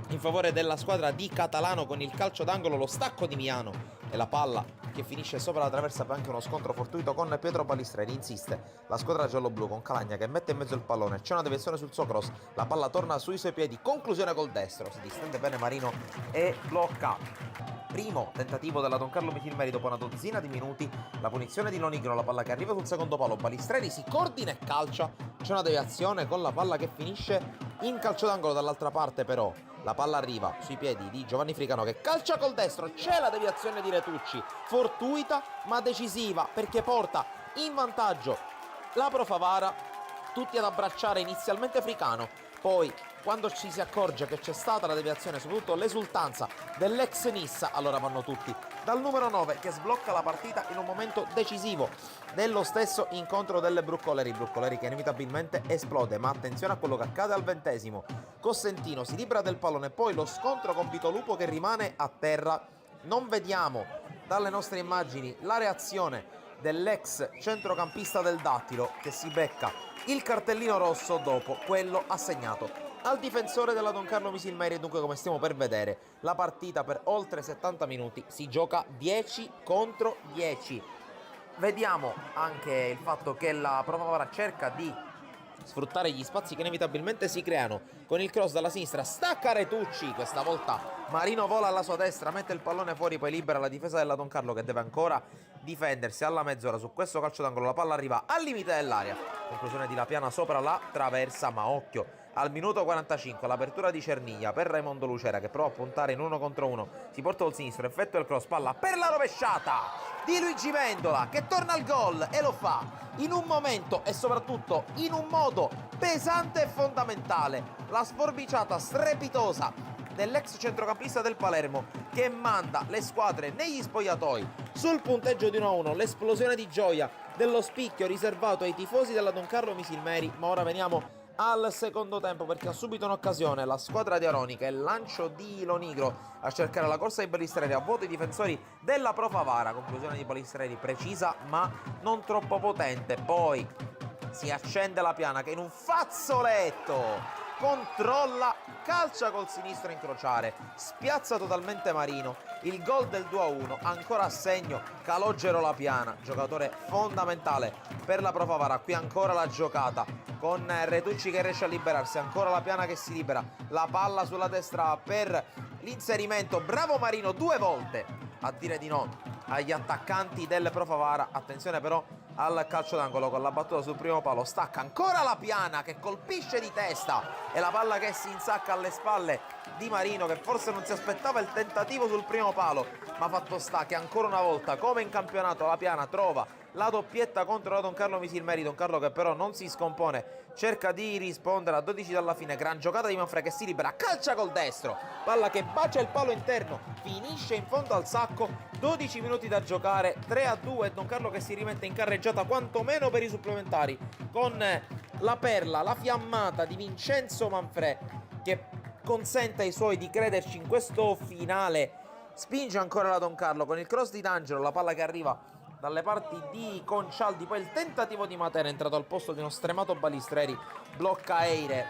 in favore della squadra di Catalano, con il calcio d'angolo, lo stacco di Miano e la palla che finisce sopra la traversa per anche uno scontro fortuito con Pietro Balistreri. Insiste la squadra giallo-blu con Calagna che mette in mezzo il pallone, c'è una deviazione sul suo cross, la palla torna sui suoi piedi, conclusione col destro, si distende bene Marino e blocca. Primo tentativo della Don Carlo Misilmeri dopo una dozzina di minuti, la punizione di Lonigro, la palla che arriva sul secondo palo, Balistreri si coordina e calcia, c'è una deviazione con la palla che finisce in calcio d'angolo. Dall'altra parte però la palla arriva sui piedi di Giovanni Fricano che calcia col destro, c'è la deviazione di Retucci, fortuita ma decisiva, perché porta in vantaggio la Pro Favara. Tutti ad abbracciare inizialmente Fricano, poi quando ci si accorge che c'è stata la deviazione, soprattutto l'esultanza dell'ex Nissa, allora vanno tutti dal numero 9 che sblocca la partita in un momento decisivo dello stesso incontro delle Broccoleri che inevitabilmente esplode. Ma attenzione a quello che accade al 20°. Cossentino si libera del pallone, poi lo scontro con Pitolupo che rimane a terra. Non vediamo dalle nostre immagini la reazione dell'ex centrocampista del Dattilo, che si becca il cartellino rosso dopo quello assegnato al difensore della Don Carlo Misilmeri. E dunque, come stiamo per vedere, la partita per oltre 70 minuti si gioca 10 contro 10. Vediamo anche il fatto che la Pro Favara cerca di sfruttare gli spazi che inevitabilmente si creano con il cross dalla sinistra, stacca Retucci, questa volta Marino vola alla sua destra, mette il pallone fuori, poi libera la difesa della Don Carlo che deve ancora difendersi alla mezz'ora su questo calcio d'angolo. La palla arriva al limite dell'area, conclusione di Lapiana sopra la traversa, ma occhio al minuto 45 l'apertura di Cerniglia per Raimondo Lucera che prova a puntare in 1 contro 1, si porta al sinistro, effettua il cross, palla per la rovesciata di Luigi Vendola che torna al gol e lo fa in un momento e soprattutto in un modo pesante e fondamentale. La sforbiciata strepitosa dell'ex centrocampista del Palermo che manda le squadre negli spogliatoi sul punteggio di 1-1, l'esplosione di gioia dello spicchio riservato ai tifosi della Don Carlo Misilmeri. Ma ora veniamo al secondo tempo, perché ha subito un'occasione la squadra di Aronica, il lancio di Lonigro a cercare la corsa di Balistreri, a vuoto i difensori della Pro Favara, conclusione di Balistreri precisa ma non troppo potente, poi si accende Lapiana che in un fazzoletto controlla, calcia col sinistro a incrociare, spiazza totalmente Marino. Il gol del 2-1 ancora a segno Calogero Lapiana, giocatore fondamentale per la Pro Favara. Qui ancora la giocata con Retucci che riesce a liberarsi, ancora Lapiana che si libera, la palla sulla destra per l'inserimento, bravo Marino 2 volte a dire di no agli attaccanti del Pro Favara. Attenzione però al calcio d'angolo con la battuta sul primo palo, stacca ancora Lapiana che colpisce di testa e la palla che si insacca alle spalle di Marino, che forse non si aspettava il tentativo sul primo palo, ma fatto sta che ancora una volta come in campionato Lapiana trova la doppietta contro la Don Carlo Misilmeri. Don Carlo che però non si scompone, cerca di rispondere a 12 dalla fine, gran giocata di Manfrè che si libera, calcia col destro, palla che bacia il palo interno, finisce in fondo al sacco. 12 minuti da giocare, 3-2, Don Carlo che si rimette in carreggiata quantomeno per i supplementari con la perla, la fiammata di Vincenzo Manfrè che consente ai suoi di crederci in questo finale. Spinge ancora la Don Carlo con il cross di D'Angelo, la palla che arriva dalle parti di Concialdi, poi il tentativo di Matera è entrato al posto di uno stremato Balistreri, blocca Eire.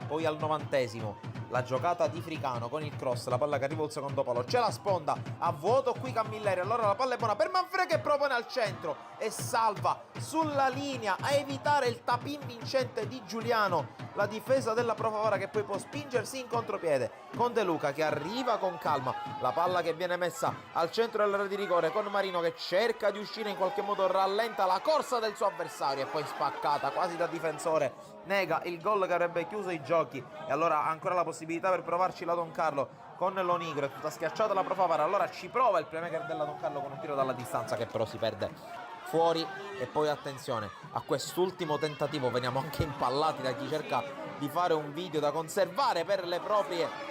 Poi al 90° la giocata di Fricano con il cross, la palla che arriva al secondo palo, c'è la sponda a vuoto qui Camilleri, allora la palla è buona per Manfrè che propone al centro e salva sulla linea a evitare il tapin vincente di Giuliano la difesa della Pro Favara, che poi può spingersi in contropiede con De Luca che arriva con calma, la palla che viene messa al centro dell'area di rigore con Marino che cerca di uscire, in qualche modo rallenta la corsa del suo avversario e poi spaccata quasi da difensore, nega il gol che avrebbe chiuso i giochi. E allora ancora la possibilità per provarci la Don Carlo con Lonigro, è tutta schiacciata la Pro Favara, allora ci prova il playmaker della Don Carlo con un tiro dalla distanza che però si perde fuori. E poi attenzione a quest'ultimo tentativo, veniamo anche impallati da chi cerca di fare un video da conservare per le proprie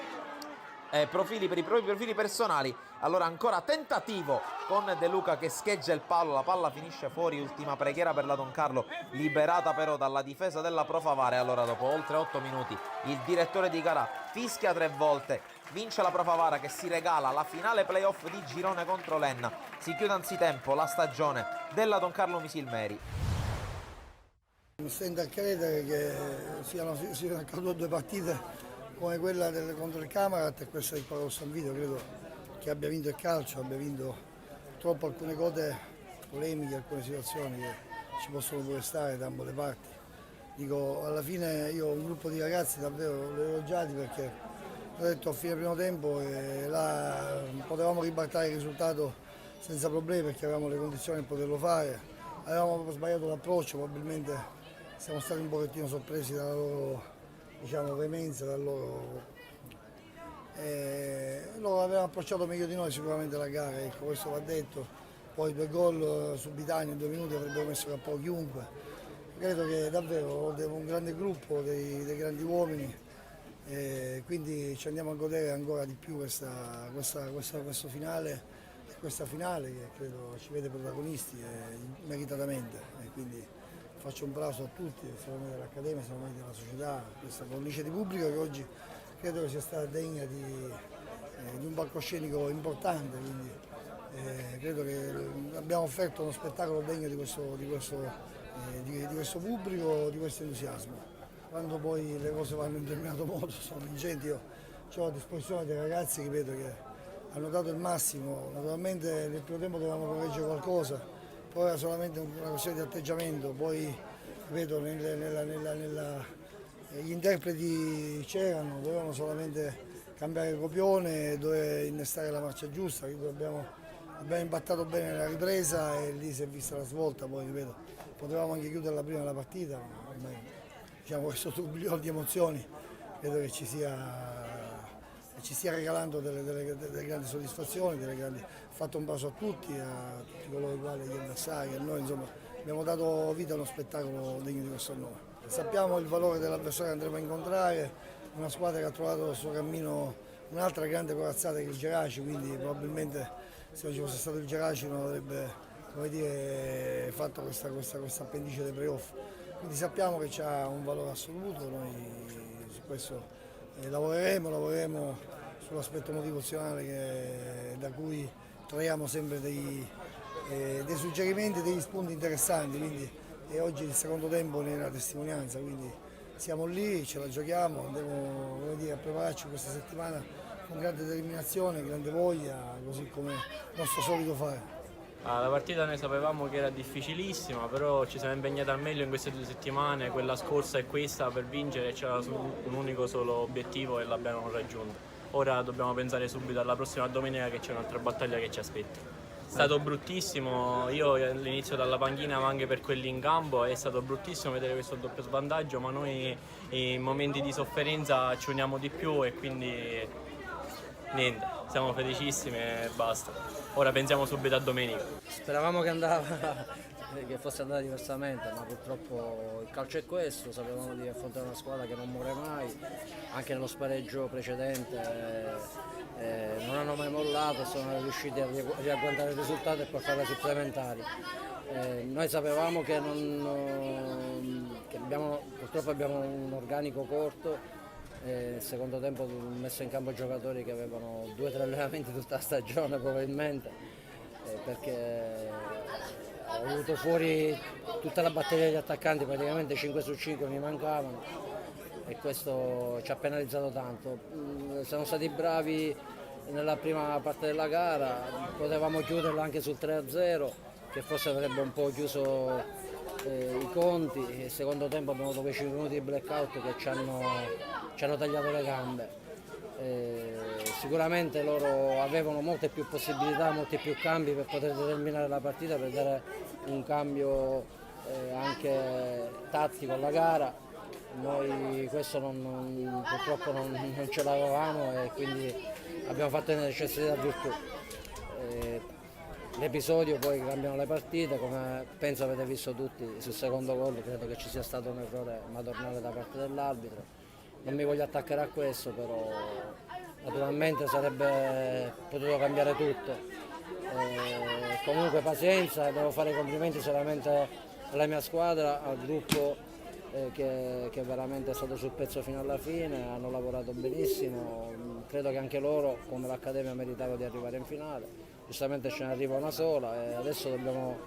profili, per i propri profili personali. Allora ancora tentativo con De Luca che scheggia il palo, la palla finisce fuori, ultima preghiera per la Don Carlo, liberata però dalla difesa della Pro Favara. E allora dopo oltre 8 minuti il direttore di gara fischia 3 volte, vince la Pro Favara che si regala la finale playoff di girone contro l'Enna, si chiude anzitempo la stagione della Don Carlo Misilmeri. Mi stento a credere che siano accadute 2 partite come quella contro il Camerata e questa del Paolo San Vito. Credo che abbia vinto il calcio, abbia vinto purtroppo alcune cose polemiche, alcune situazioni che ci possono pure stare da ambo le parti. Dico, alla fine io ho un gruppo di ragazzi davvero elogiati perché ho detto a fine primo tempo e là potevamo ribaltare il risultato senza problemi perché avevamo le condizioni per poterlo fare. Avevamo sbagliato l'approccio, probabilmente siamo stati un pochettino sorpresi dalla loro, diciamo, veemenza, loro avevano approcciato meglio di noi sicuramente la gara, ecco, questo va detto. Poi 2 gol subitanei in 2 minuti avrebbero messo a capo chiunque. Credo che davvero un grande gruppo, dei grandi uomini, quindi ci andiamo a godere ancora di più questo finale, questa finale che credo ci vede protagonisti meritatamente. E quindi faccio un plauso a tutti, solamente dell'Accademia, solamente della società, questa cornice di pubblico che oggi credo che sia stata degna di un palcoscenico importante, quindi credo che abbiamo offerto uno spettacolo degno di questo pubblico, di questo entusiasmo. Quando poi le cose vanno in determinato modo sono vincenti, io ho a disposizione dei ragazzi, ripeto, che hanno dato il massimo. Naturalmente nel primo tempo dovevamo correggere qualcosa, poi era solamente una questione di atteggiamento, poi ripeto, gli interpreti c'erano, dovevano solamente cambiare il copione, dove innestare la marcia giusta. Abbiamo imbattato bene la ripresa e lì si è vista la svolta. Poi ripeto, potevamo anche chiuderla prima della partita, ma diciamo, questo tourbillon di emozioni credo che ci stia regalando delle grandi soddisfazioni, fatto un bacio a tutti coloro i quali, gli avversari, a noi, insomma, abbiamo dato vita a uno spettacolo degno di questo nome. Sappiamo il valore dell'avversario che andremo a incontrare, una squadra che ha trovato sul suo cammino un'altra grande corazzata che il Geraci, quindi probabilmente se non ci fosse stato il Geraci non avrebbe, come dire, fatto questa appendice dei playoff. Quindi sappiamo che ha un valore assoluto, noi su questo lavoreremo sull'aspetto motivazionale da cui traiamo sempre dei suggerimenti, degli spunti interessanti, quindi, e oggi il secondo tempo ne è la testimonianza, quindi siamo lì, ce la giochiamo, andiamo, come dire, a prepararci questa settimana con grande determinazione, grande voglia, così come il nostro solito fare. La partita noi sapevamo che era difficilissima, però ci siamo impegnati al meglio in queste 2 settimane, quella scorsa e questa, per vincere. C'era un unico solo obiettivo e l'abbiamo raggiunto. Ora dobbiamo pensare subito alla prossima domenica, che c'è un'altra battaglia che ci aspetta. È stato bruttissimo, io all'inizio dalla panchina ma anche per quelli in campo è stato bruttissimo vedere questo doppio svantaggio, ma noi in momenti di sofferenza ci uniamo di più e quindi niente, siamo felicissimi e basta. Ora pensiamo subito a domenica. Speravamo che fosse andata diversamente, ma purtroppo il calcio è questo, sapevamo di affrontare una squadra che non muore mai, anche nello spareggio precedente non hanno mai mollato, sono riusciti a riagguantare il risultato e portarla ai supplementari. Noi sapevamo che purtroppo abbiamo un organico corto, nel secondo tempo ho messo in campo giocatori che avevano 2 o 3 allenamenti tutta la stagione probabilmente, perché ho avuto fuori tutta la batteria degli attaccanti, praticamente 5 su 5 mi mancavano e questo ci ha penalizzato tanto. Siamo stati bravi nella prima parte della gara, potevamo chiuderla anche sul 3-0 che forse avrebbe un po' chiuso i conti. Il secondo tempo abbiamo avuto quei 5 minuti di blackout che ci hanno tagliato le gambe. Sicuramente loro avevano molte più possibilità, molti più cambi per poter determinare la partita, per dare un cambio anche tattico alla gara. Noi questo purtroppo non ce l'avevamo e quindi abbiamo fatto le necessità virtù. l'episodio poi cambiano le partite, come penso avete visto tutti sul secondo gol. Credo che ci sia stato un errore madornale da parte dell'arbitro. Non mi voglio attaccare a questo, però naturalmente sarebbe potuto cambiare tutto. Comunque pazienza, devo fare i complimenti solamente alla mia squadra, al gruppo che veramente è stato sul pezzo fino alla fine, hanno lavorato benissimo, credo che anche loro come l'Accademia meritava di arrivare in finale, giustamente ce ne arriva una sola e adesso dobbiamo,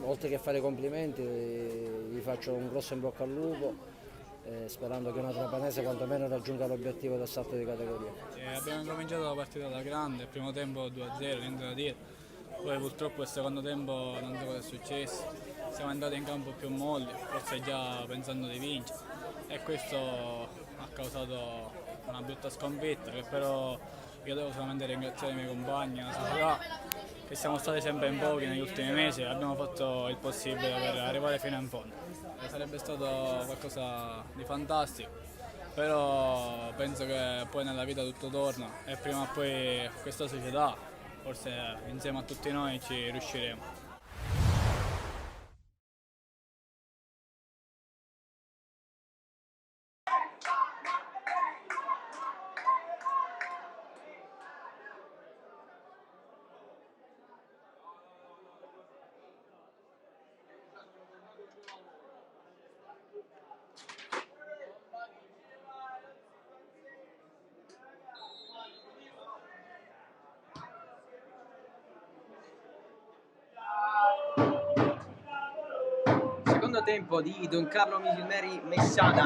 oltre che fare i complimenti, gli faccio un grosso in bocca al lupo. Sperando che una trapanese quantomeno raggiunga l'obiettivo del salto di categoria. Abbiamo cominciato la partita alla grande, il primo tempo 2-0, niente da dire, poi purtroppo il secondo tempo non so cosa è successo, siamo andati in campo più molli, forse già pensando di vincere e questo ha causato una brutta sconfitta che però io devo solamente ringraziare i miei compagni, la società, che siamo stati sempre in pochi negli ultimi mesi e abbiamo fatto il possibile per arrivare fino in fondo. Sarebbe stato qualcosa di fantastico, però penso che poi nella vita tutto torna e prima o poi questa società, forse insieme a tutti noi, ci riusciremo. Secondo tempo di Don Carlo Misilmeri Messana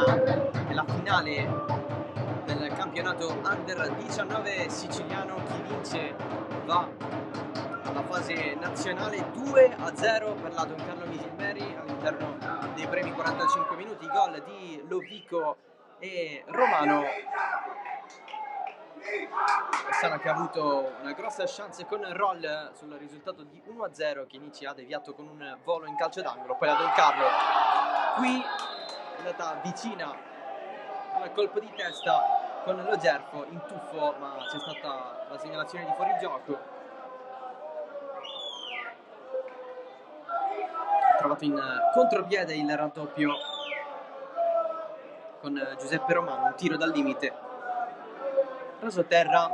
nella finale del campionato Under 19 siciliano. Chi vince va alla fase nazionale. 2-0 per la Don Carlo Misilmeri all'interno dei primi 45 minuti. Gol di Lovico e Romano. Messana che ha avuto una grossa chance con Roll sul risultato di 1-0 che Inici ha deviato con un volo in calcio d'angolo. Poi la Don Carlo qui è andata vicina al colpo di testa con lo Gerfo in tuffo, ma c'è stata la segnalazione di fuorigioco. Ha trovato in contropiede il raddoppio con Giuseppe Romano, un tiro dal limite. Rasoterra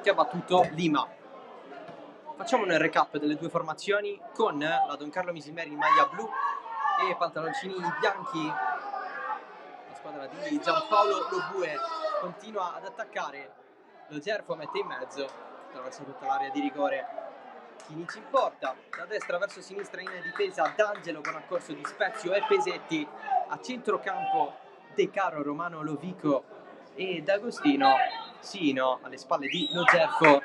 che ha battuto Lima. Facciamo un recap delle due formazioni con la Don Carlo Misilmeri in maglia blu e pantaloncini bianchi. La squadra di Giampaolo Lobue continua ad attaccare, lo Gerfo mette in mezzo, attraverso tutta l'area di rigore Chinici in porta, da destra verso sinistra in difesa D'Angelo con accorso di Spezio e Pesetti, a centrocampo De Caro, Romano, Lovico e D'Agostino, Sino alle spalle di Lo Gerfo.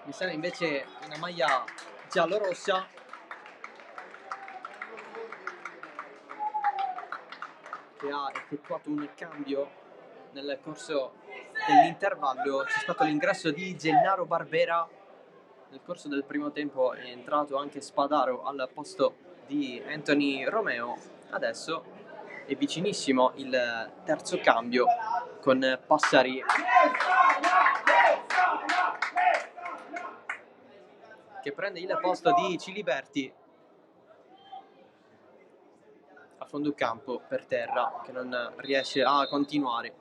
Messana invece una maglia giallo-rossa, che ha effettuato un cambio nel corso dell'intervallo. C'è stato l'ingresso di Gennaro Barbera, nel corso del primo tempo è entrato anche Spadaro al posto di Anthony Romeo. Adesso è vicinissimo il terzo cambio con Passari che prende il posto di Ciliberti a fondo campo per terra, che non riesce a continuare.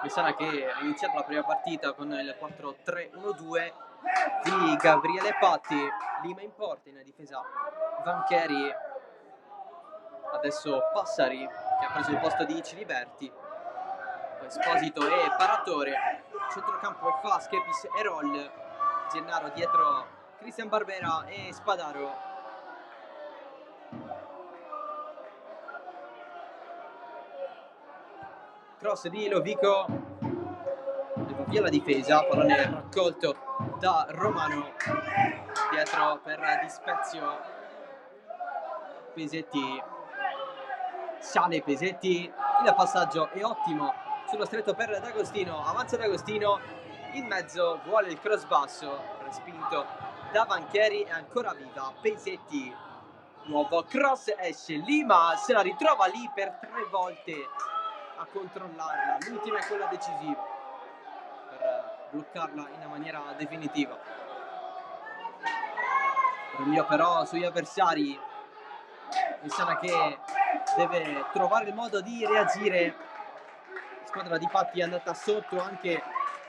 Messana che ha iniziato la prima partita con il 4-3-1-2 di Gabriele Patti. Lima in porta, in difesa Vancheri, adesso Passari che ha preso il posto di Ciliberti, poi Esposito e Paratore, centrocampo e fa Schepis e Roll, Gennaro dietro Cristian Barbera e Spadaro. Cross di Lovico, va via la difesa, pallone raccolto da Romano, dietro per Di Spezio Pesetti, sale Pesetti, il passaggio è ottimo sullo stretto per D'Agostino, avanza D'Agostino, in mezzo vuole il cross basso, respinto da Banchieri, è ancora viva Pesetti, nuovo cross, esce Lima, se la ritrova lì per 3 volte a controllarla, l'ultima è quella decisiva per bloccarla in maniera definitiva. Rinvio però sugli avversari, Messana che deve trovare il modo di reagire. La squadra di Patti è andata sotto anche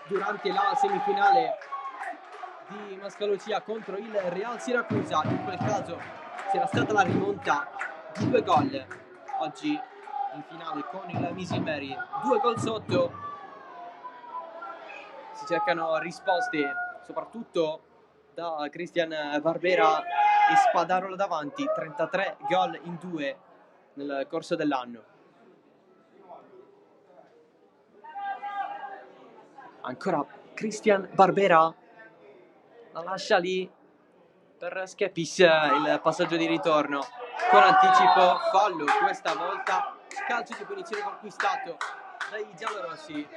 durante la semifinale di Mascalocia contro il Real Siracusa, in quel caso c'era stata la rimonta di 2 gol. Oggi in finale con il Misilmeri 2 gol sotto, si cercano risposte soprattutto da Cristian Barbera e Spadarola davanti, 33 gol in 2 nel corso dell'anno. Ancora Cristian Barbera, la lascia lì per Schepis, il passaggio di ritorno con anticipo, fallo questa volta, calcio di punizione conquistato dai giallorossi.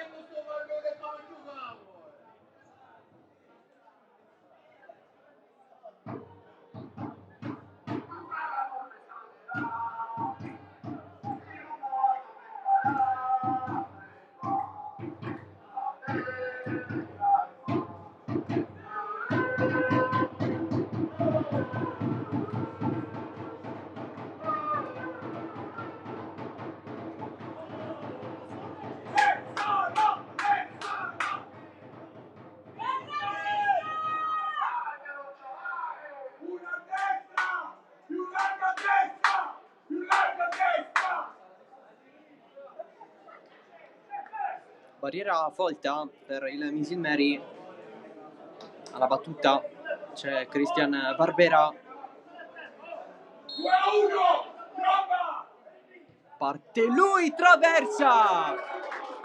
Barriera folta per il Misilmeri, alla battuta c'è Cristian Barbera, parte lui, traversa,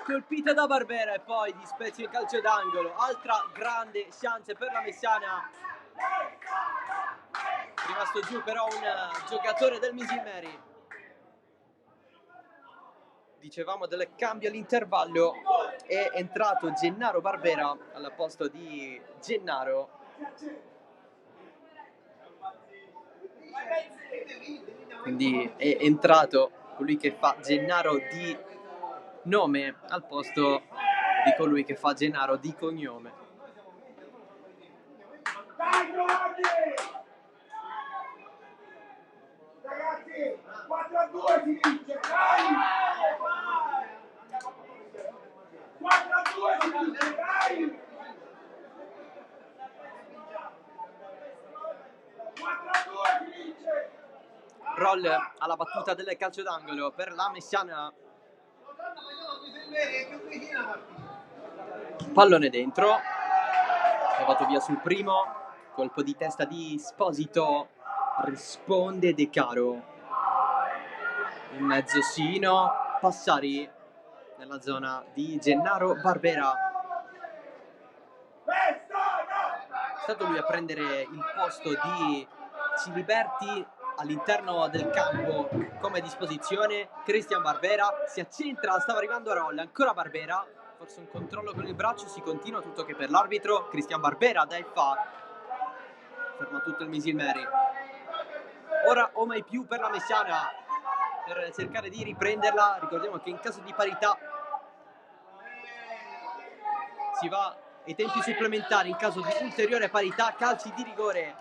colpita da Barbera e poi dispezza il calcio d'angolo. Altra grande chance per la Messana, rimasto giù però un giocatore del Misilmeri. Dicevamo del cambio all'intervallo, è entrato Gennaro Barbera al posto di Gennaro. Quindi è entrato colui che fa Gennaro di nome al posto di colui che fa Gennaro di cognome. Ragazzi, 4-2 si dice, dai! 4-2 si dice, dai! 4-2 si dice! Roll alla battuta del calcio d'angolo per la Messana. Pallone dentro, levato via sul primo, colpo di testa di Sposito, risponde De Caro. In mezzo Sino, Passari nella zona di Gennaro Barbera. È stato lui a prendere il posto di Ciliberti all'interno del campo come disposizione. Cristian Barbera si accentra, stava arrivando a Roll, ancora Barbera, forse un controllo con il braccio, si continua, tutto che per l'arbitro. Cristian Barbera dà il fa, ferma tutto il Misilmeri. Ora o mai più per la Messana per cercare di riprenderla. Ricordiamo che in caso di parità si va ai tempi supplementari, in caso di ulteriore parità calci di rigore.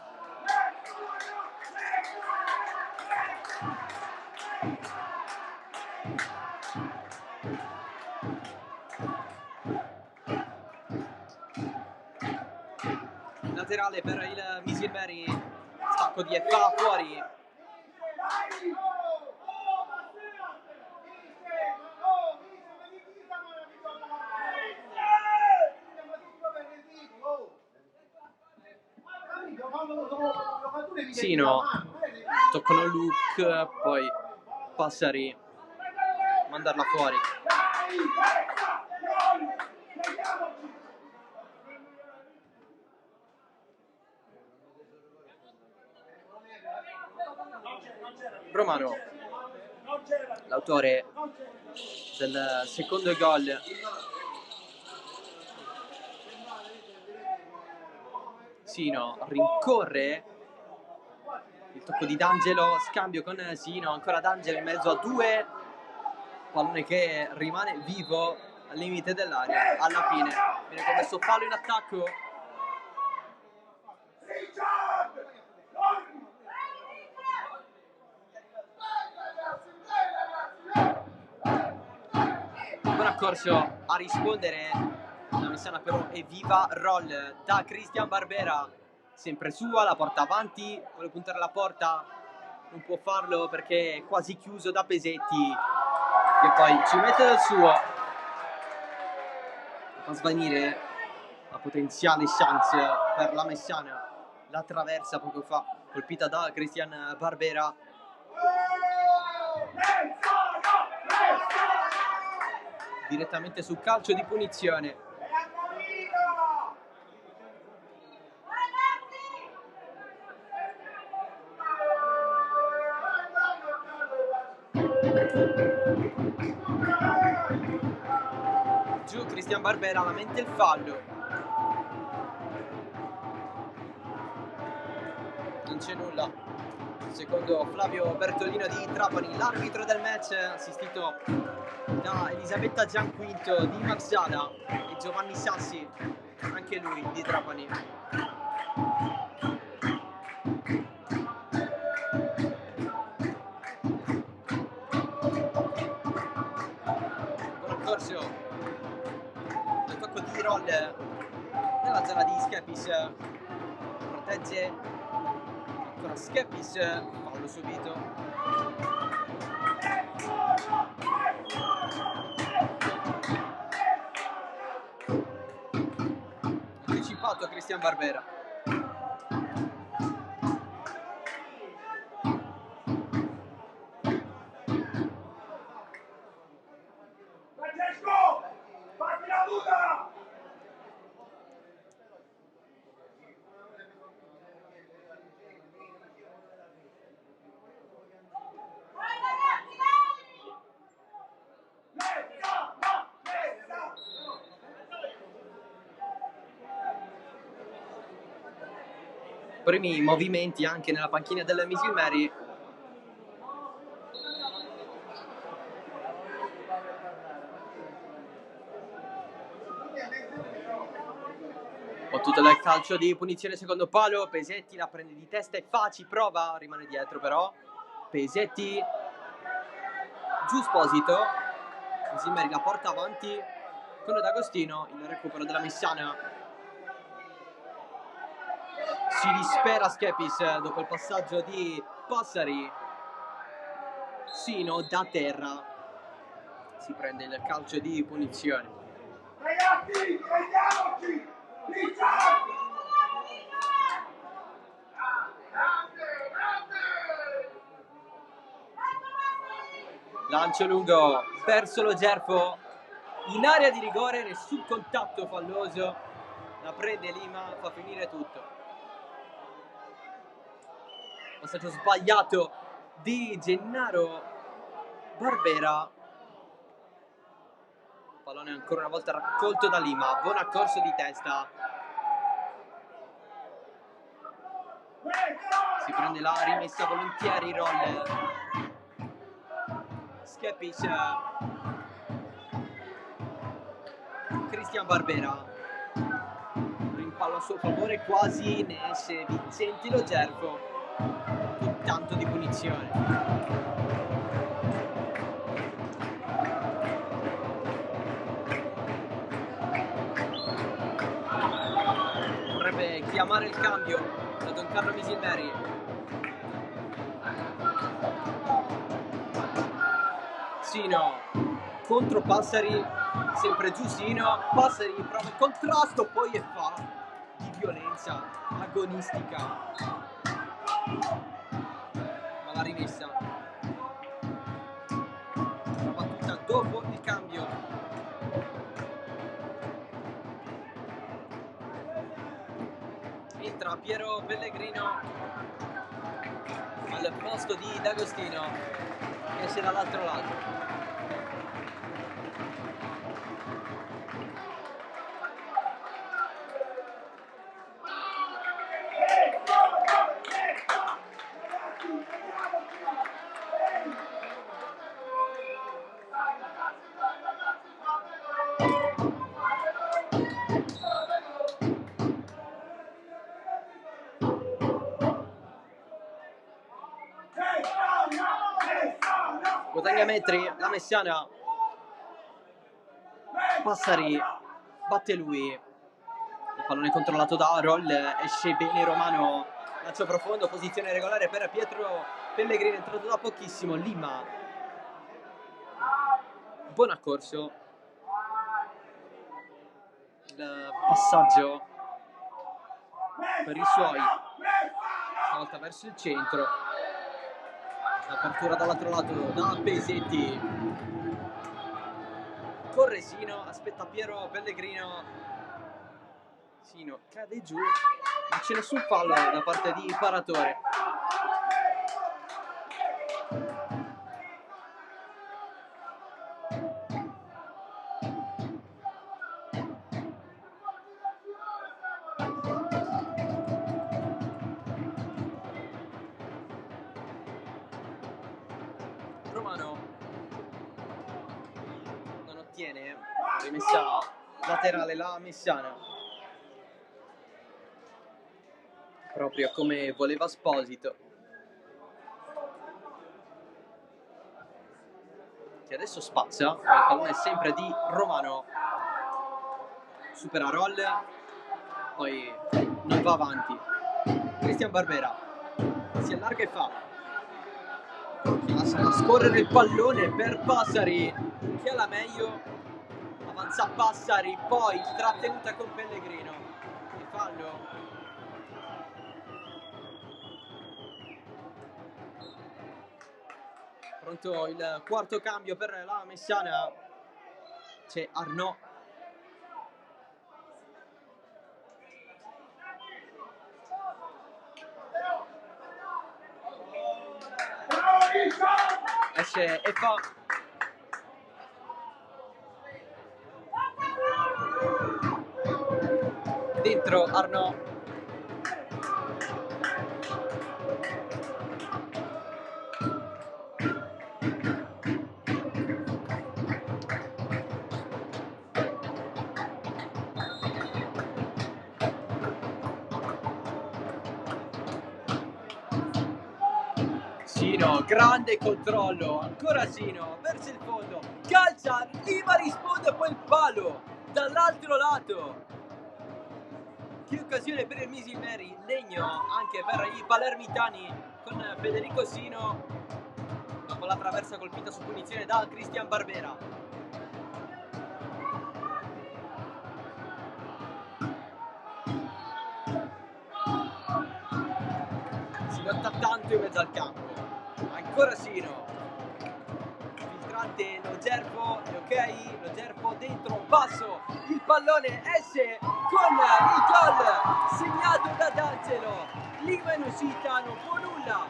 Laterale per il Misilmeri, stacco di FA fuori. Sino, toccano Luke, poi Passari, mandarla fuori. Romano, l'autore del secondo gol. Sino rincorre, il tocco di D'Angelo, scambio con Sino, ancora D'Angelo in mezzo a due, pallone che rimane vivo al limite dell'area. Alla fine viene commesso fallo in attacco. Buon accorso a rispondere, la Messana però è viva. Roll da Cristian Barbera, sempre sua, la porta avanti, vuole puntare la porta, non può farlo perché è quasi chiuso da Pesetti, che poi ci mette del suo, fa svanire la potenziale chance per la Messana. La traversa poco fa colpita da Cristian Barbera. Direttamente sul calcio di punizione. Giù Cristian Barbera, lamenta il fallo. Non c'è nulla. Secondo Flavio Bertolino di Trapani, l'arbitro del match, assistito da Elisabetta Gianquinto di Marsala e Giovanni Sassi, anche lui di Trapani. Buon accorso del tocco di Roll nella zona di Schepis, protegge ancora Schepis, fallo subito. Anticipato a Cristian Barbera. Francesco, fatti la tuta! Primi movimenti anche nella panchina del Misilmeri. Battuto dal calcio di punizione secondo palo, Pesetti la prende di testa e Faci prova, rimane dietro però. Pesetti, giù Sposito, Misilmeri la porta avanti con D'Agostino, il recupero della Messana. Si dispera Schepis dopo il passaggio di Passari. Sino da terra si prende il calcio di punizione. Ragazzi, prendiamoci! Diciamo! Lancio lungo verso lo Gerfo in area di rigore, nessun contatto falloso, la prende Lima, fa finire tutto. Passaggio sbagliato di Gennaro Barbera, pallone ancora una volta raccolto da Lima, buon accorso di testa, si prende la rimessa volentieri Roll. Schepis, Cristian Barbera, rimpallo a suo favore, quasi ne esce vincenti lo Gerfo, tanto di punizione. Vorrebbe chiamare il cambio da Don Carlo Misilmeri. Sino contro Passari, sempre giù Sino, Passari prova il contrasto, poi è fa di violenza agonistica, ma la rimessa la battuta dopo il cambio. Entra Piero Pellegrino, al posto di D'Agostino che esce dall'altro lato. Guadagna metri, la Messiana. Passari batte lui. Il pallone controllato da Arol, esce bene Romano, lancio profondo, posizione regolare per Pietro Pellegrini, entrato da pochissimo. Lima, buon accorso, il passaggio per i suoi, stavolta verso il centro, l'apertura dall'altro lato da Pesetti, corre Sino, aspetta Piero Pellegrino, Sino cade giù, non c'è nessun fallo da parte di Paratore. Romano non ottiene, rimessa laterale la Messiana, proprio come voleva Esposito, che adesso spazia, il pallone è sempre di Romano, supera Roll, poi non va avanti. Cristian Barbera si allarga e fa, lascia scorrere il pallone per Passari, che ha la meglio, avanza Passari, poi trattenuta con Pellegrino, il fallo. Pronto il quarto cambio per la Messiana, c'è Arnaud. Esce e fa. Dentro Arnaud. Sino, grande controllo, ancora Sino, verso il fondo, calcia, Lima risponde, poi il palo, dall'altro lato. Che occasione per il Misilmeri, legno anche per i palermitani con Federico Sino, dopo la traversa colpita su punizione da Cristian Barbera. Si lotta tanto in mezzo al campo. Ancora Sino, filtrante lo Gerfo, ok, lo Gerfo dentro un passo, il pallone esce con il gol segnato da D'Angelo, Lima in uscita, non può nulla,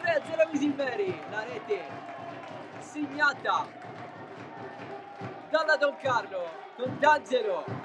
3-0 Misilmeri, la rete segnata dalla Don Carlo con D'Angelo.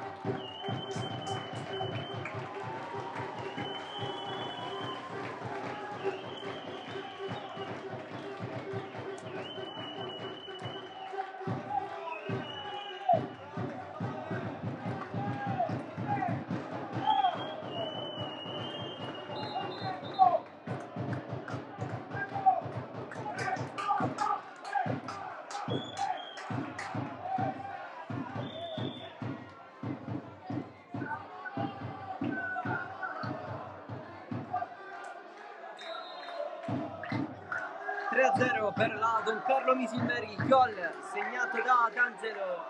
Per la Don Carlo Misilmeri, il gol segnato da D'Angelo.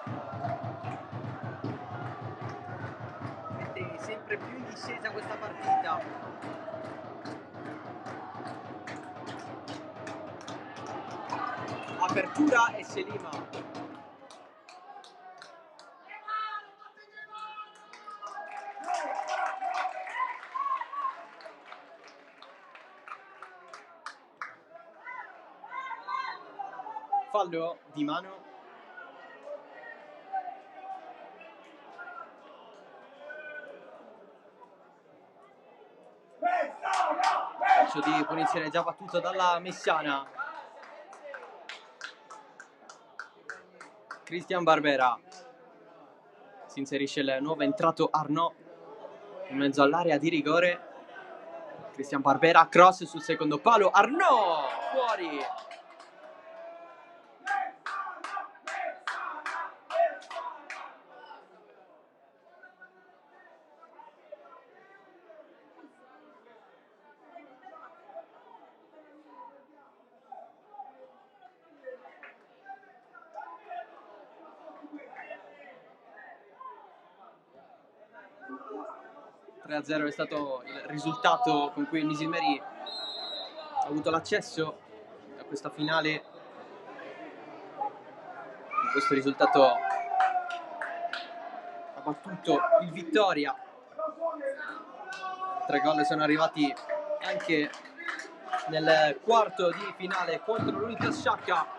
Mette sempre più in discesa questa partita. Apertura e Selima. fallo di mano. Calcio di punizione già battuto dalla Messiana. Christian Barbera. Si inserisce il nuovo entrato Arnaud in mezzo all'area di rigore. Christian Barbera, cross sul secondo palo, Arnaud fuori. (3-0) è stato il risultato con cui il Misilmeri ha avuto l'accesso a questa finale. Con questo risultato ha battuto il Vittoria. 3 gol sono arrivati anche nel quarto di finale contro l'Unitas Sciacca.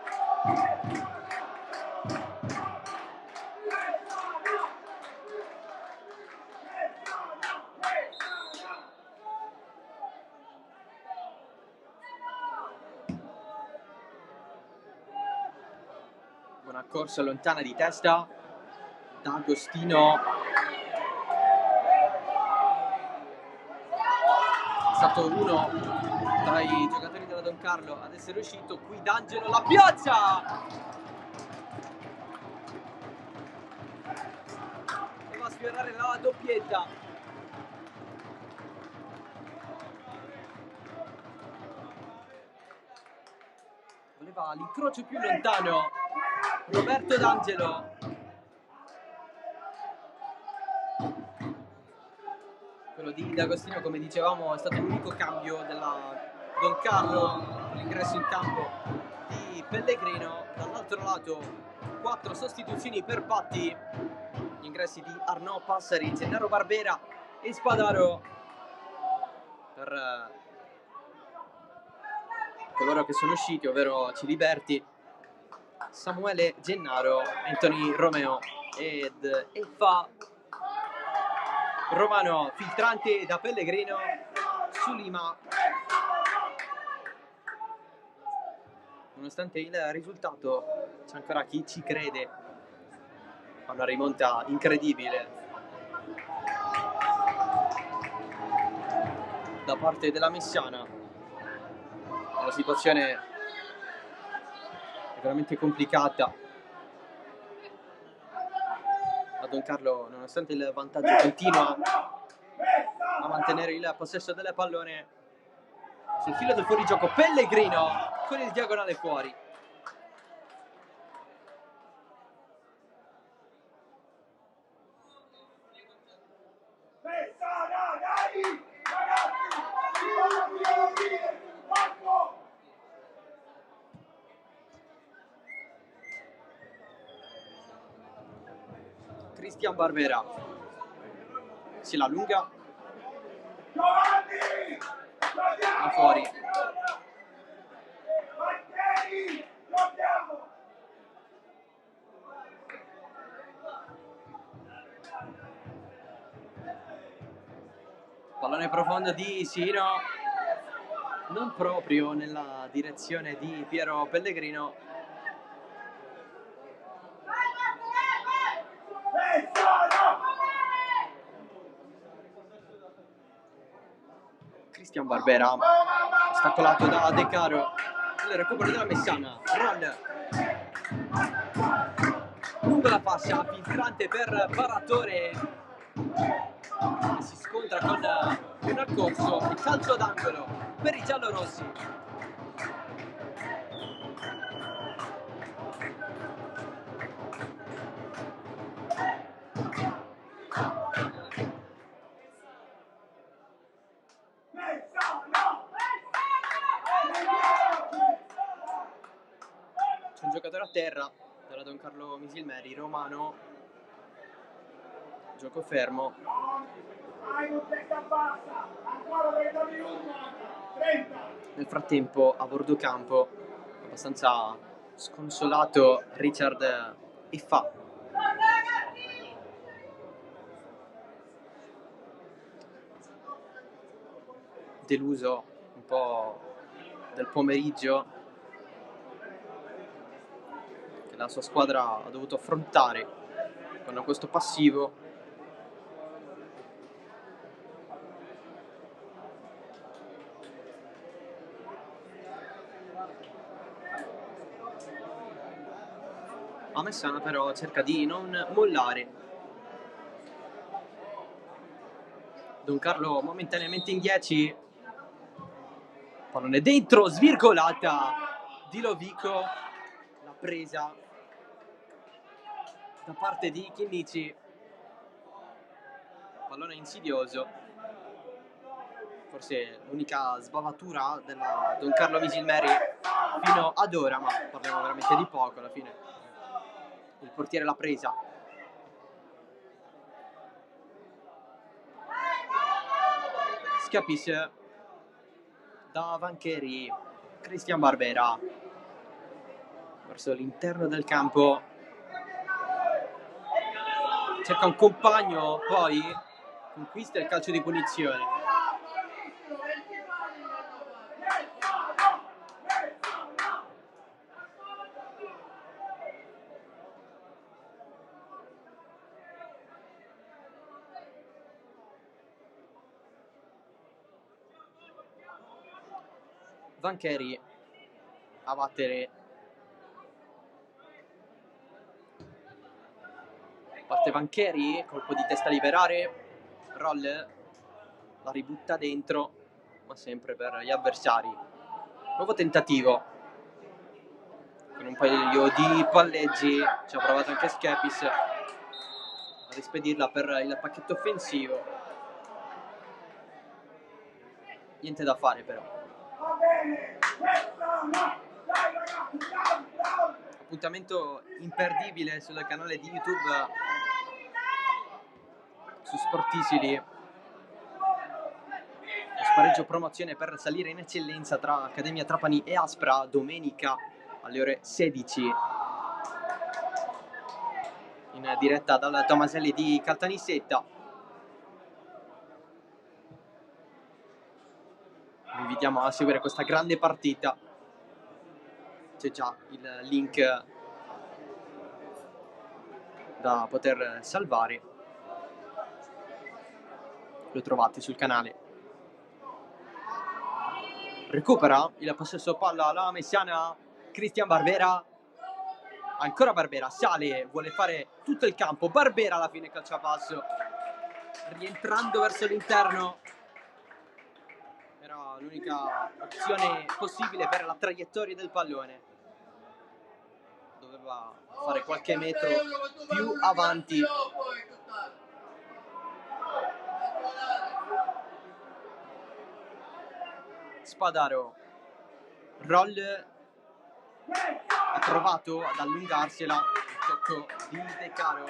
Buona corsa lontana di testa da Agostino. È stato uno tra i giocatori della Don Carlo ad essere uscito. Qui D'Angelo la piazza! E va a sfiorare la doppietta. Voleva l'incrocio più lontano Roberto D'Angelo. Quello di D'Agostino, come dicevamo, è stato l'unico cambio della Don Carlo, l'ingresso in campo di Pellegrino. Dall'altro lato 4 sostituzioni per Patti, gli ingressi di Arnaud, Passari, Gennaro Barbera e Spadaro per coloro che sono usciti, ovvero Ciliberti, Samuele Gennaro, Anthony Romeo ed Effa Romano. Filtrante da Pellegrino su Lima. Nonostante il risultato c'è ancora chi ci crede. Fa una rimonta incredibile da parte della Messiana. La situazione è veramente complicata. La Don Carlo, nonostante il vantaggio, continua a mantenere il possesso del pallone. Sul filo del fuorigioco Pellegrino con il diagonale fuori. Christian Barbera si la allunga, va fuori. Pallone profondo di Sino, non proprio nella direzione di Piero Pellegrino. Christian Barbera, ostacolato da De Caro. Il recupero della Messiana. Roll lungo la fascia, filtrante per Paratore. Si scontra con un accorso. Calcio d'angolo per i giallorossi. C'è un giocatore a terra della Don Carlo Misilmeri, Romano. Gioco fermo. Nel frattempo a bordo campo, abbastanza sconsolato Richard Iffa. Deluso un po' del pomeriggio che la sua squadra ha dovuto affrontare con questo passivo. A Messana però cerca di non mollare. Don Carlo momentaneamente in 10, pallone dentro, svirgolata di Lovico, la presa da parte di Chinnici, pallone insidioso, forse l'unica sbavatura della Don Carlo Misilmeri fino ad ora, ma parliamo veramente di poco. Alla fine il portiere l'ha presa. Schiappis da Vancheri, Cristian Barbera verso l'interno del campo, cerca un compagno, poi conquista il calcio di punizione. Vancheri a battere, parte Vancheri, colpo di testa a liberare, Roll la ributta dentro, ma sempre per gli avversari. Nuovo tentativo con un paio di palleggi, ci ha provato anche Schiappis a rispedirla per il pacchetto offensivo. Niente da fare però. Appuntamento imperdibile sul canale di YouTube su Sportisili, lo spareggio promozione per salire in eccellenza tra Accademia Trapani e Aspra, domenica alle ore 16, in diretta dal Tomaselli di Caltanissetta. Vi invitiamo a seguire questa grande partita, c'è già il link da poter salvare, lo trovate sul canale. Recupera il possesso palla la Messiana, Cristian Barbera, ancora Barbera, sale, vuole fare tutto il campo, Barbera alla fine calcia a passo, rientrando verso l'interno, era l'unica opzione possibile per la traiettoria del pallone, doveva fare qualche metro più avanti. Spadaro, Roll ha provato ad allungarsela, il tocco di De Caro.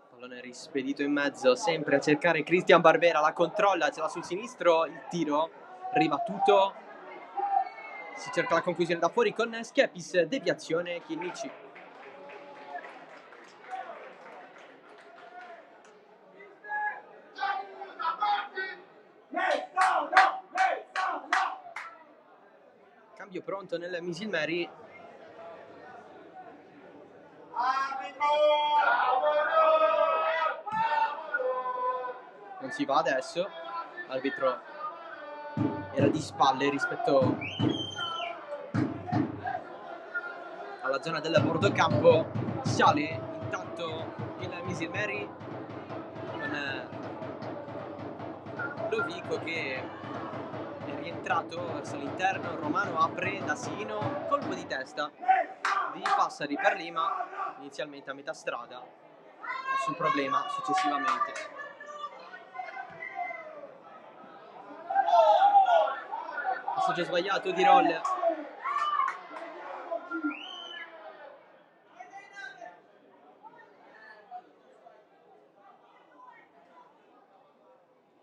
Pallone rispedito in mezzo, sempre a cercare Cristian Barbera, la controlla, ce l'ha sul sinistro, il tiro ribattuto, si cerca la conclusione da fuori con Schiappis, deviazione Chinnici. Cambio pronto nel Misilmeri. Non si va adesso, l'arbitro era di spalle rispetto alla zona del bordocampo. Sale intanto il Misilmeri con Lovico che è rientrato verso l'interno, Romano apre da Sino, colpo di testa di Passari per Lima, inizialmente a metà strada, nessun problema successivamente. Passaggio sbagliato di Roll.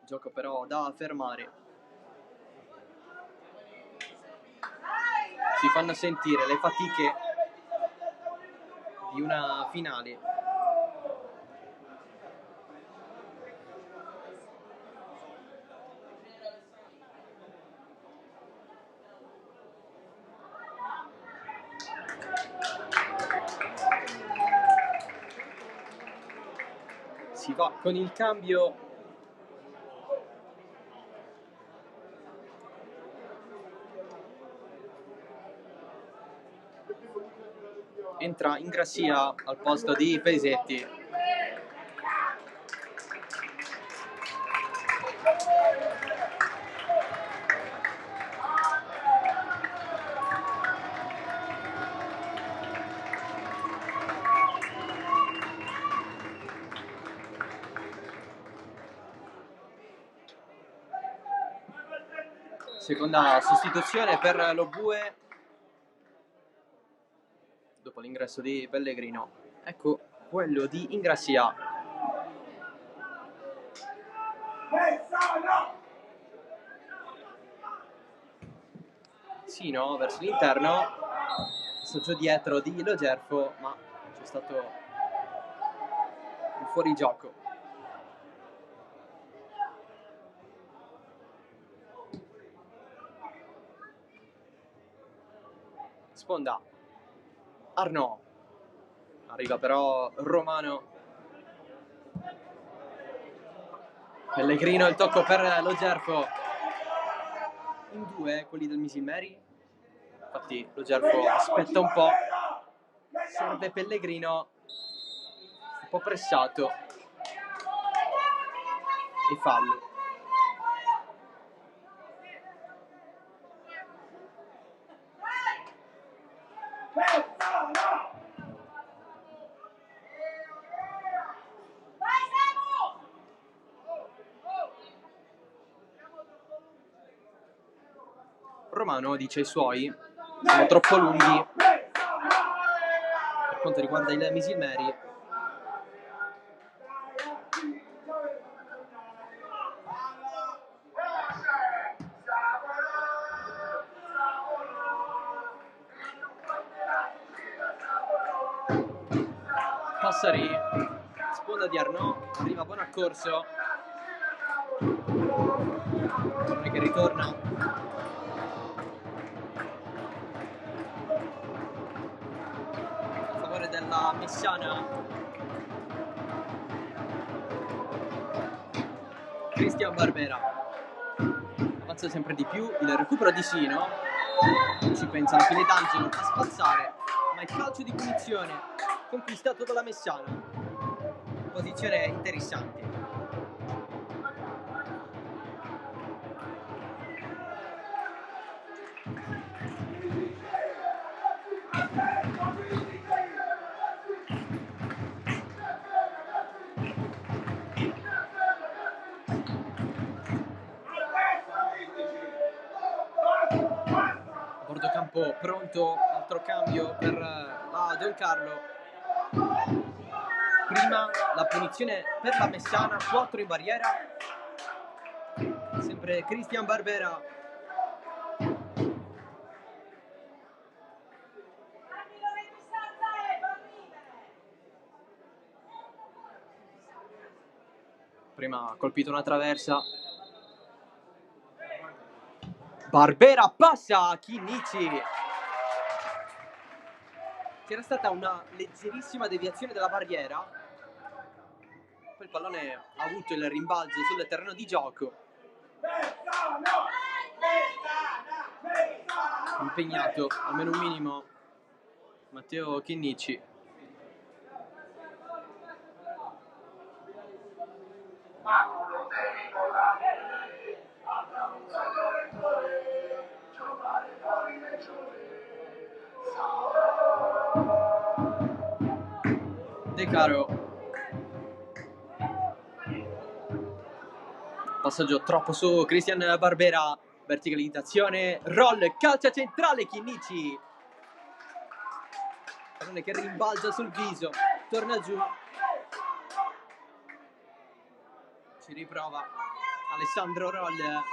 Gioco però da fermare. Si fanno sentire le fatiche di una finale. Si va con il cambio. Entra Ingrassia al posto di Pesetti. Seconda sostituzione per lo Bue dopo l'ingresso di Pellegrino. Ecco quello di Ingrassia. Sino verso l'interno, assaggio dietro di Lo Gerfo, ma c'è stato un fuorigioco. Sponda Arnaud, arriva però Romano. Pellegrino, il tocco per Lo Gerfo. In due quelli del Misilmeri, infatti Lo Gerfo aspetta un po', serve Pellegrino, un po' pressato e fallo. Romano dice ai suoi: sono troppo lunghi per quanto riguarda il Misilmeri. Passari, sponda di Arnaud, arriva Bonaccorso, pallone che ritorna a favore della Messana. Cristian Barbera avanza sempre di più, il recupero di Sino, ci pensa alla fine d'angelo a spazzare, ma il calcio di punizione conquistato dalla Messana. Posizione interessante. A bordo campo pronto, altro cambio per Don Carlo. Prima la punizione per la Messana, 4 in barriera, sempre Cristian Barbera. Prima ha colpito una traversa, Barbera passa a Chinnici. C'era stata una leggerissima deviazione della barriera, poi il pallone ha avuto il rimbalzo sul terreno di gioco. Impegnato almeno un minimo Matteo Chinnici. De Caro, passaggio troppo su Cristian Barbera, verticalizzazione, roll, calcia centrale, Chinnici, pallone che rimbalza sul viso, torna giù, ci riprova Alessandro Roll.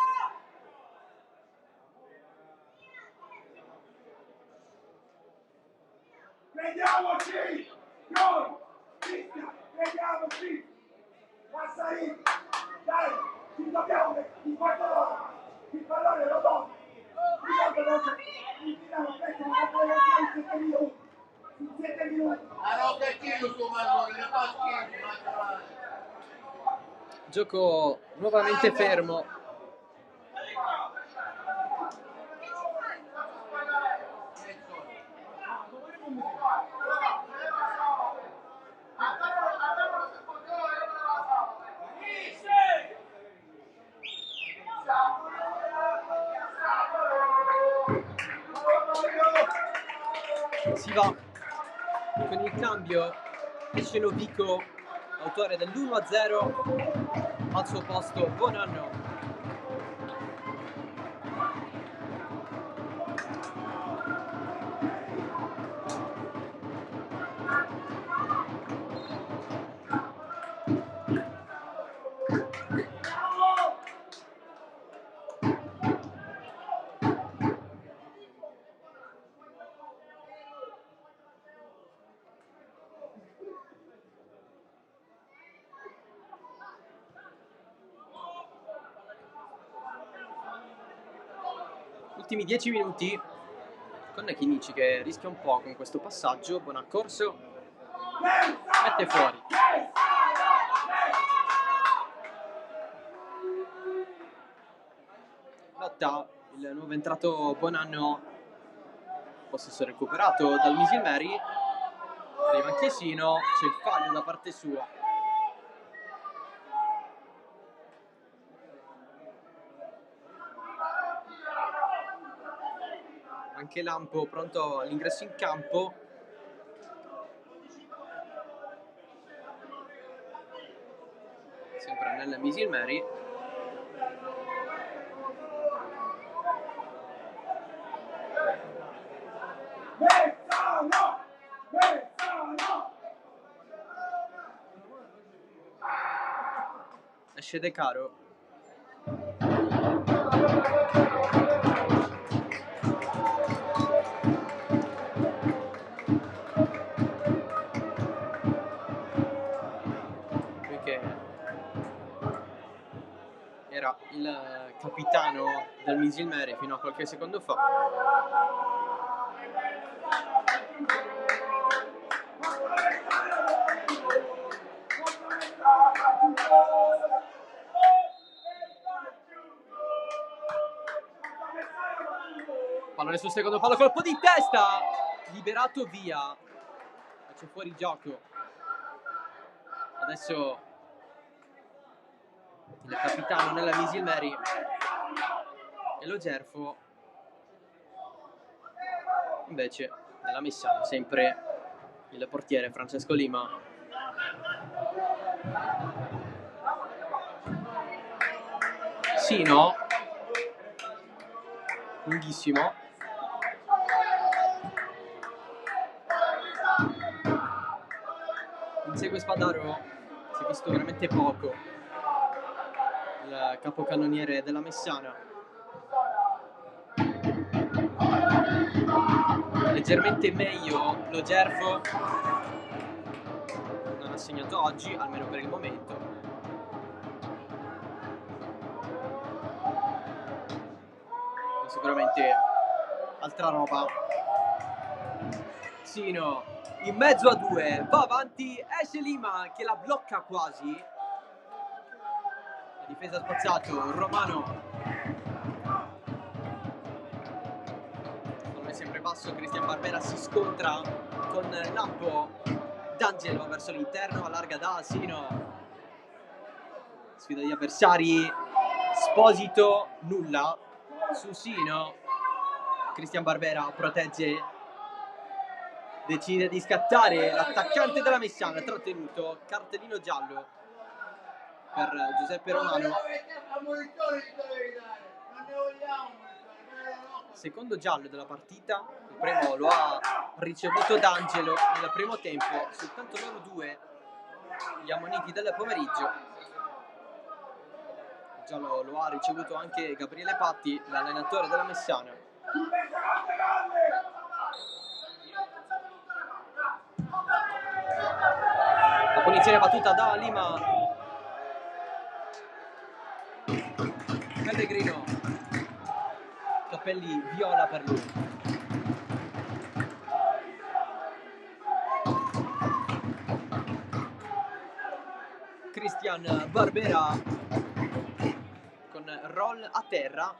Gioco nuovamente fermo. Si va con il cambio, esce Novico, autore dell'1-0, al suo posto Bonanno. Ultimi 10 minuti con Chinici che rischia un po' con questo passaggio. Buon accorso, mette fuori. Lotta il nuovo entrato Bonanno, possesso recuperato dal Misilmeri, arriva anche Sino, c'è il fallo da parte sua. Anche Lampo pronto all'ingresso in campo. Sempre nel Misilmeri. Esce De Caro. Era il capitano del Misilmeri fino a qualche secondo fa. Pallone sul secondo palo, colpo di testa, liberato via, c'è fuori gioco. Adesso il capitano nella Misilmeri e lo Gerfo invece nella Messana, sempre il portiere Francesco Lima. Sino, lunghissimo, insegue Spadaro, si è visto veramente poco il capocannoniere della Messana. Leggermente meglio lo Gerfo, non ha segnato oggi, almeno per il momento. Ma sicuramente altra roba. Sino in mezzo a due, va avanti, esce Lima che la blocca quasi. La difesa spazzato, Romano. Pallone sempre basso, Cristian Barbera si scontra con Lampo. D'Angelo verso l'interno, allarga da Sino. Sfida gli avversari. Sposito, nulla su Sino. Cristian Barbera protegge. Decide di scattare l'attaccante della Messana, trattenuto, cartellino giallo per Giuseppe Romano. Secondo giallo della partita, il primo lo ha ricevuto D'Angelo nel primo tempo, soltanto loro due gli ammoniti del pomeriggio. Il giallo lo ha ricevuto anche Gabriele Patti, l'allenatore della Messana. La punizione battuta da Lima. Pellegrino. Cappelli viola per lui. Cristian Barbera con roll a terra.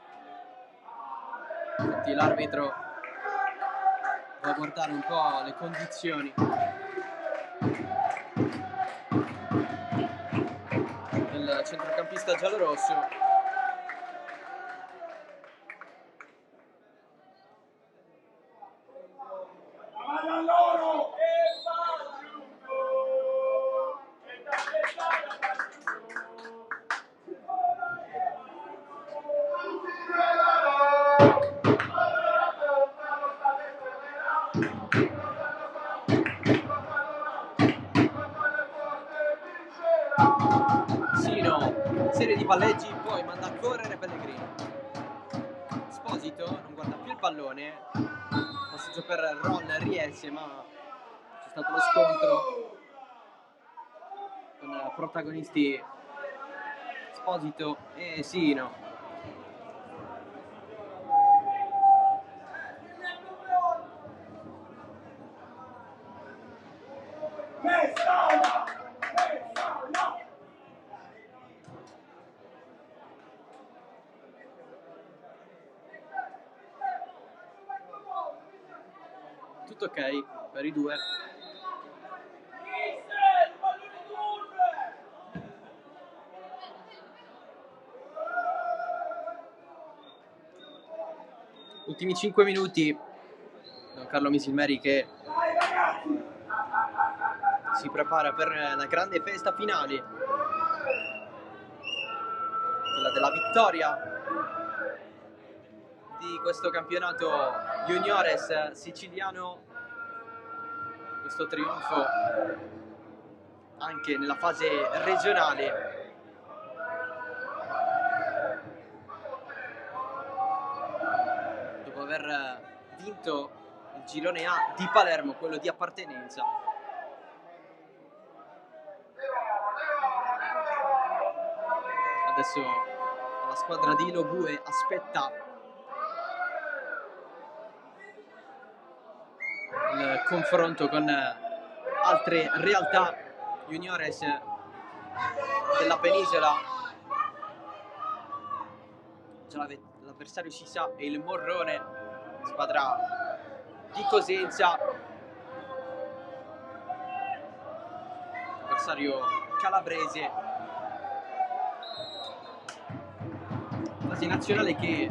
Infatti l'arbitro va a guardare un po' le condizioni del centrocampista giallorosso. Serie di palleggi, poi manda a correre Pellegrino. Esposito non guarda più il pallone, passaggio per Ron, riesce, ma c'è stato lo scontro con protagonisti Esposito e Sino. Tutto ok per i due. Ultimi 5 minuti. Don Carlo Misilmeri che si prepara per la grande festa finale, quella della vittoria di questo campionato juniores siciliano, questo trionfo anche nella fase regionale. Dopo aver vinto il girone A di Palermo, quello di appartenenza. Adesso la squadra di Lobue aspetta il confronto con altre realtà juniores della penisola. Già l'avversario si sa, è il Morrone, squadra di Cosenza, avversario calabrese. Fase nazionale che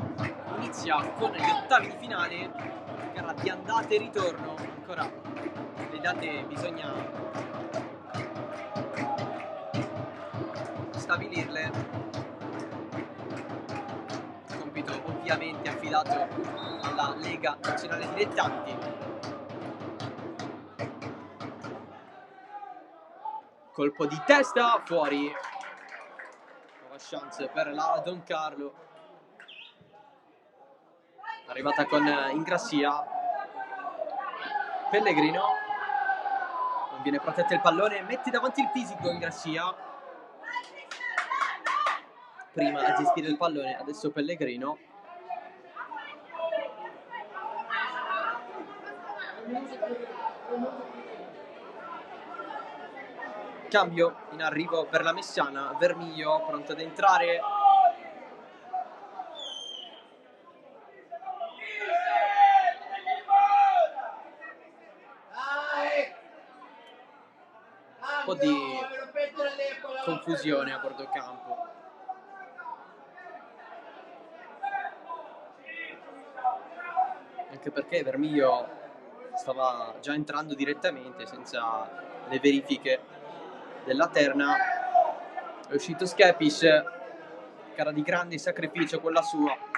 inizia con gli ottavi di finale, gara di andata e ritorno. Ancora le date bisogna stabilirle. Compito ovviamente affidato alla Lega Nazionale Dilettanti. Colpo di testa fuori. Nuova chance per la Don Carlo, arrivata con Ingrassia. Pellegrino, non viene protetto il pallone, mette davanti il fisico Ingrassia, prima a gestire il pallone, adesso Pellegrino. Cambio in arrivo per la Messana, Vermiglio pronto ad entrare. Un po' di confusione a bordo campo. Anche perché Vermiglio stava già entrando direttamente senza le verifiche della terna. È uscito Schepis, gara di grande sacrificio quella sua.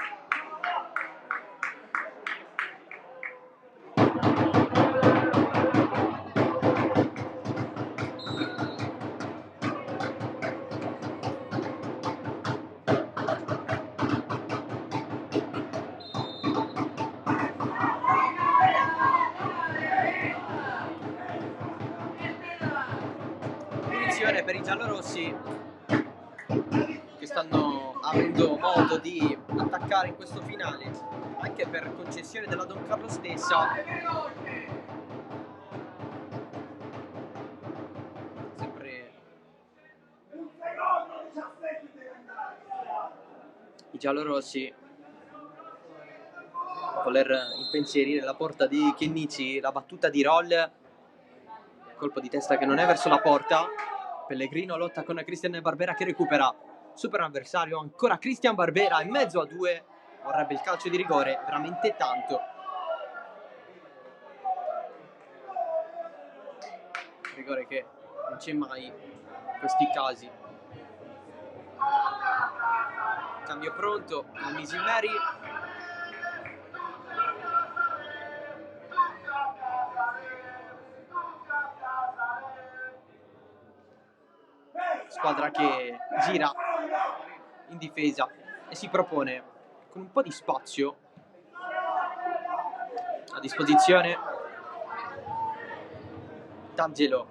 Per i giallorossi, che stanno avendo modo di attaccare in questo finale, anche per concessione della Don Carlo stessa. Sempre i giallorossi a voler impensierire la porta di Chinnici, la battuta di Roll, colpo di testa che non è verso la porta. Pellegrino lotta con Cristian Barbera che recupera, supera l'avversario, ancora Cristian Barbera in mezzo a due, vorrebbe il calcio di rigore, veramente tanto. Rigore che non c'è mai in questi casi. Cambio pronto al Misilmeri. Squadra che gira in difesa e si propone con un po' di spazio a disposizione. D'Angelo,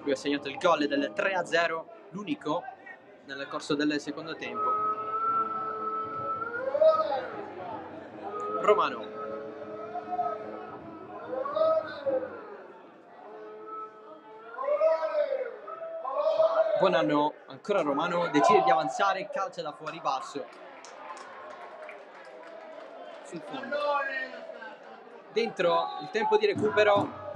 lui ha segnato il gol del 3-0, l'unico nel corso del secondo tempo. Romano, Buonanno, ancora Romano, decide di avanzare, calcia da fuori basso sul fondo. Dentro il tempo di recupero,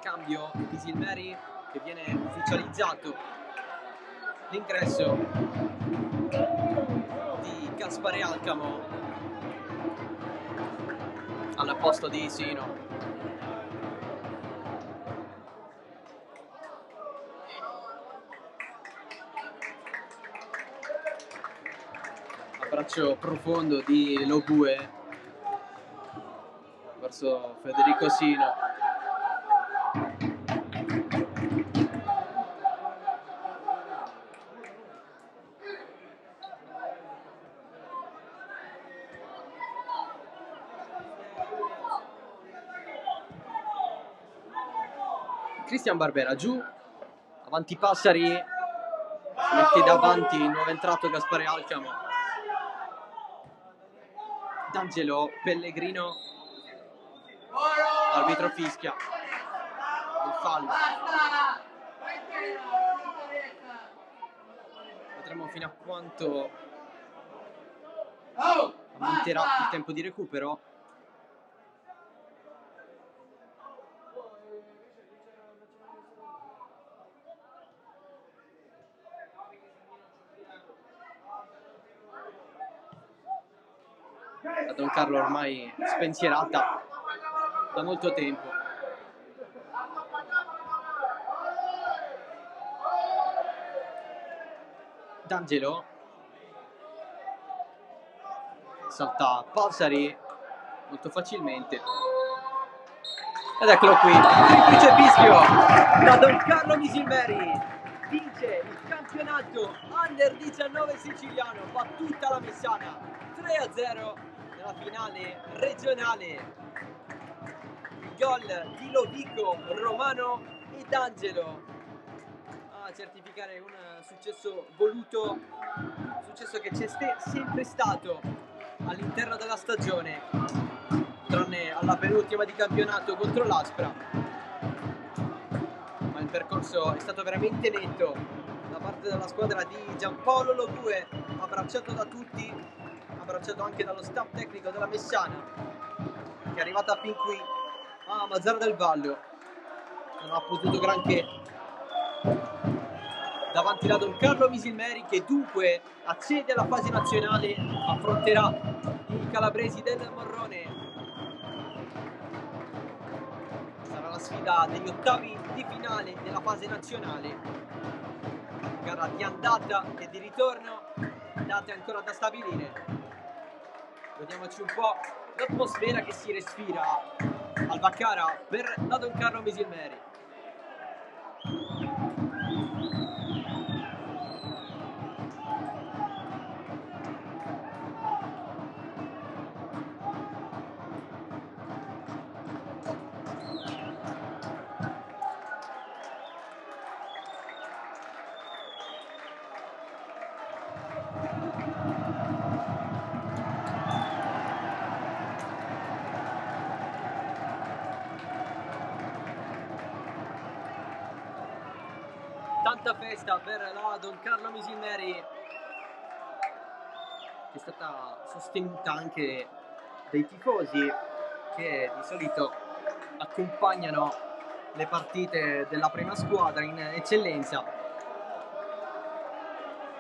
cambio di Silmeri che viene ufficializzato, l'ingresso di Gaspare Alcamo al posto di Sino. Abbraccio profondo di Lobue verso Federico Sino. Cristian Barbera giù, avanti Passari, si mette davanti il nuovo entrato Gaspare Alcamo. D'Angelo, Pellegrino, arbitro fischia il fallo. Vedremo fino a quanto aumenterà il tempo di recupero. La Don Carlo ormai spensierata da molto tempo. D'Angelo salta Passari molto facilmente ed eccolo qui, triplice fischio da Don Carlo Misilmeri, vince il campionato Under 19 siciliano, battuta la Messana 3-0 nella finale regionale. Gol di Lovico, Romano e D'Angelo a certificare un successo voluto, successo che c'è sempre stato all'interno della stagione, tranne alla penultima di campionato contro l'Aspra, ma il percorso è stato veramente netto da parte della squadra di Giampaolo Lobue, abbracciato da tutti, abbracciato anche dallo staff tecnico della Messana, che è arrivata fin qui a Mazara del Vallo. Non ha potuto granché davanti la Don Carlo Misilmeri, che dunque accede alla fase nazionale, affronterà i calabresi del Morrone. Sarà la sfida degli ottavi di finale della fase nazionale, gara di andata e di ritorno, date ancora da stabilire. Vediamoci un po' l'atmosfera che si respira al Baccara per la Don Carlo Misilmeri. tanta festa per la Don Carlo Misilmeri, che è stata sostenuta anche dai tifosi che di solito accompagnano le partite della prima squadra in eccellenza.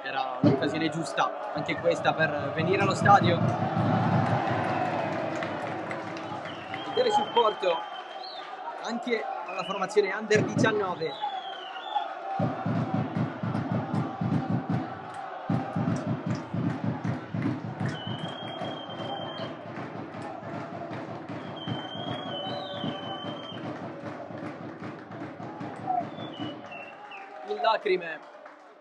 Era un'occasione giusta anche questa per venire allo stadio e dare supporto anche alla formazione Under 19. In lacrime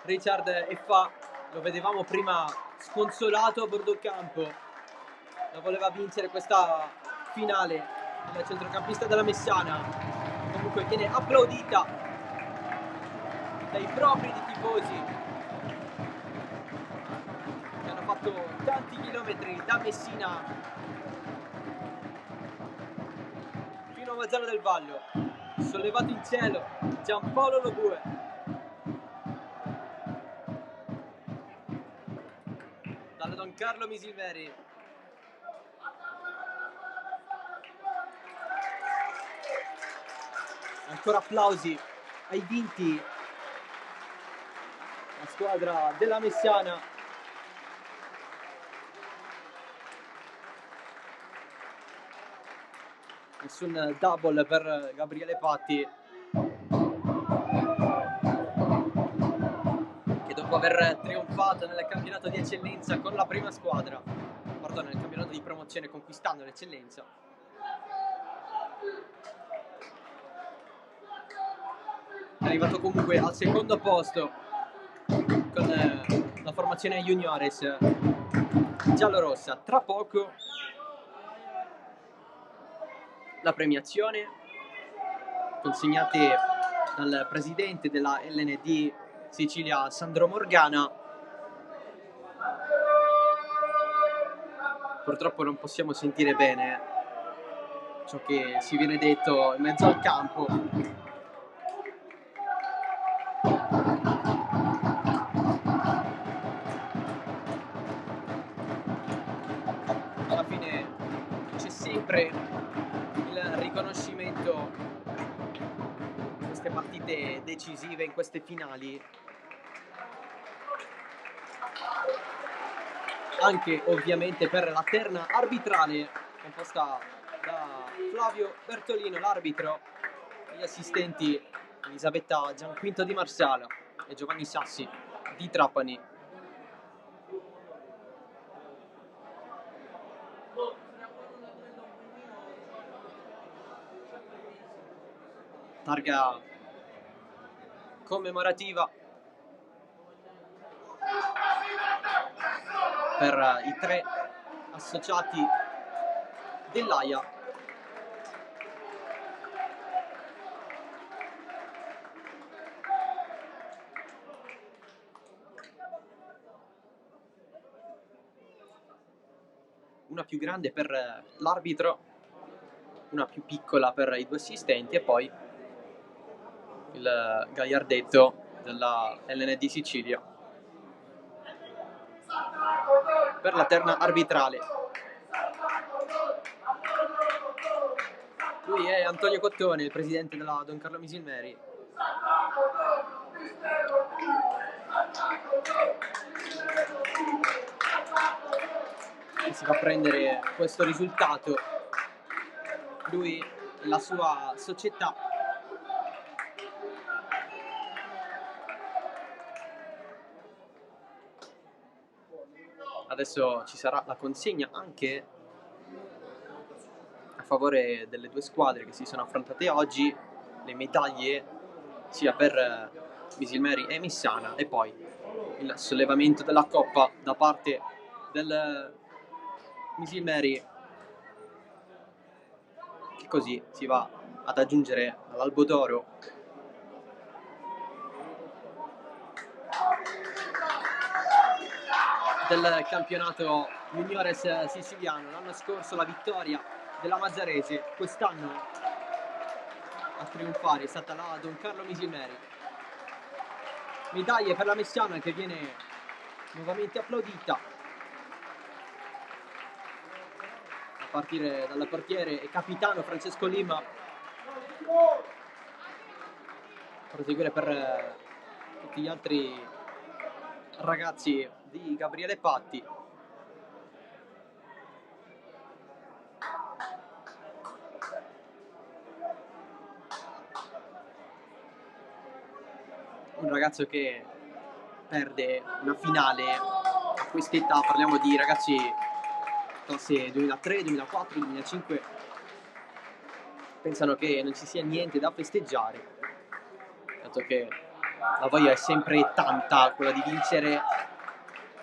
Richard Effa, lo vedevamo prima sconsolato a bordo campo, la voleva vincere questa finale, il centrocampista della Messana. Comunque viene applaudita dai propri di tifosi che hanno fatto tanti chilometri da Messina fino a Mazzara del Vallo. Sollevato in cielo Giampaolo Lobue. Dalla Don Carlo Misilmeri. Ancora applausi ai vinti, la squadra della Messiana. Nessun double per Gabriele Patti, che dopo aver trionfato nel campionato di eccellenza con la prima squadra, nel campionato di promozione conquistando l'eccellenza, è arrivato comunque al secondo posto con la formazione juniores giallorossa. Tra poco la premiazione consegnate dal presidente della LND Sicilia Sandro Morgana. Purtroppo non possiamo sentire bene ciò che si viene detto in mezzo al campo. Alla fine c'è sempre il riconoscimento in queste partite decisive, in queste finali, anche ovviamente per la terna arbitrale composta da Flavio Bertolino, l'arbitro, e gli assistenti Elisabetta Gianquinto di Marsala e Giovanni Sassi di Trapani. Targa commemorativa per i 3 associati dell'AIA. Una più grande per l'arbitro, una più piccola per i 2 assistenti e poi il gagliardetto della LND Sicilia per la terna arbitrale. Lui è Antonio Cottone, il presidente della Don Carlo Misilmeri. E si va a prendere questo risultato, lui e la sua società. Adesso ci sarà la consegna anche a favore delle 2 squadre che si sono affrontate oggi, le medaglie sia per Misilmeri e Messana, e poi il sollevamento della coppa da parte del Misilmeri, che così si va ad aggiungere all'albo d'oro del campionato juniores siciliano. L'anno scorso la vittoria della Mazzarese, quest'anno a trionfare è stata la Don Carlo Misilmeri. medaglia per la Messiana che viene nuovamente applaudita. A partire dal portiere e capitano Francesco Lima. Proseguire per tutti gli altri ragazzi di Gabriele Patti. Un ragazzo che perde una finale a quest'età, parliamo di ragazzi classe 2003, 2004, 2005, pensano che non ci sia niente da festeggiare, dato che la voglia è sempre tanta, quella di vincere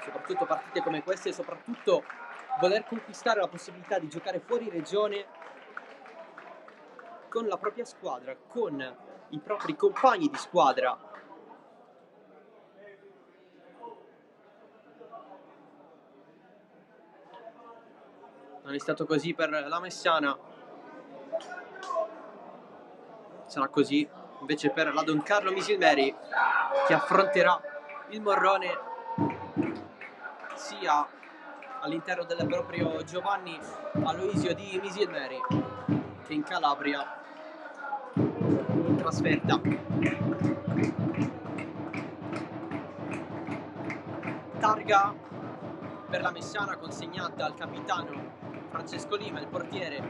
soprattutto partite come queste, e soprattutto voler conquistare la possibilità di giocare fuori regione con la propria squadra, con i propri compagni di squadra. Non è stato così per la Messiana, sarà così invece per la Don Carlo Misilmeri, che affronterà il Morrone sia all'interno del proprio Giovanni Aloisio di Misilmeri che in Calabria in trasferta. Targa per la Messiana consegnata al capitano Francesco Lima, il portiere.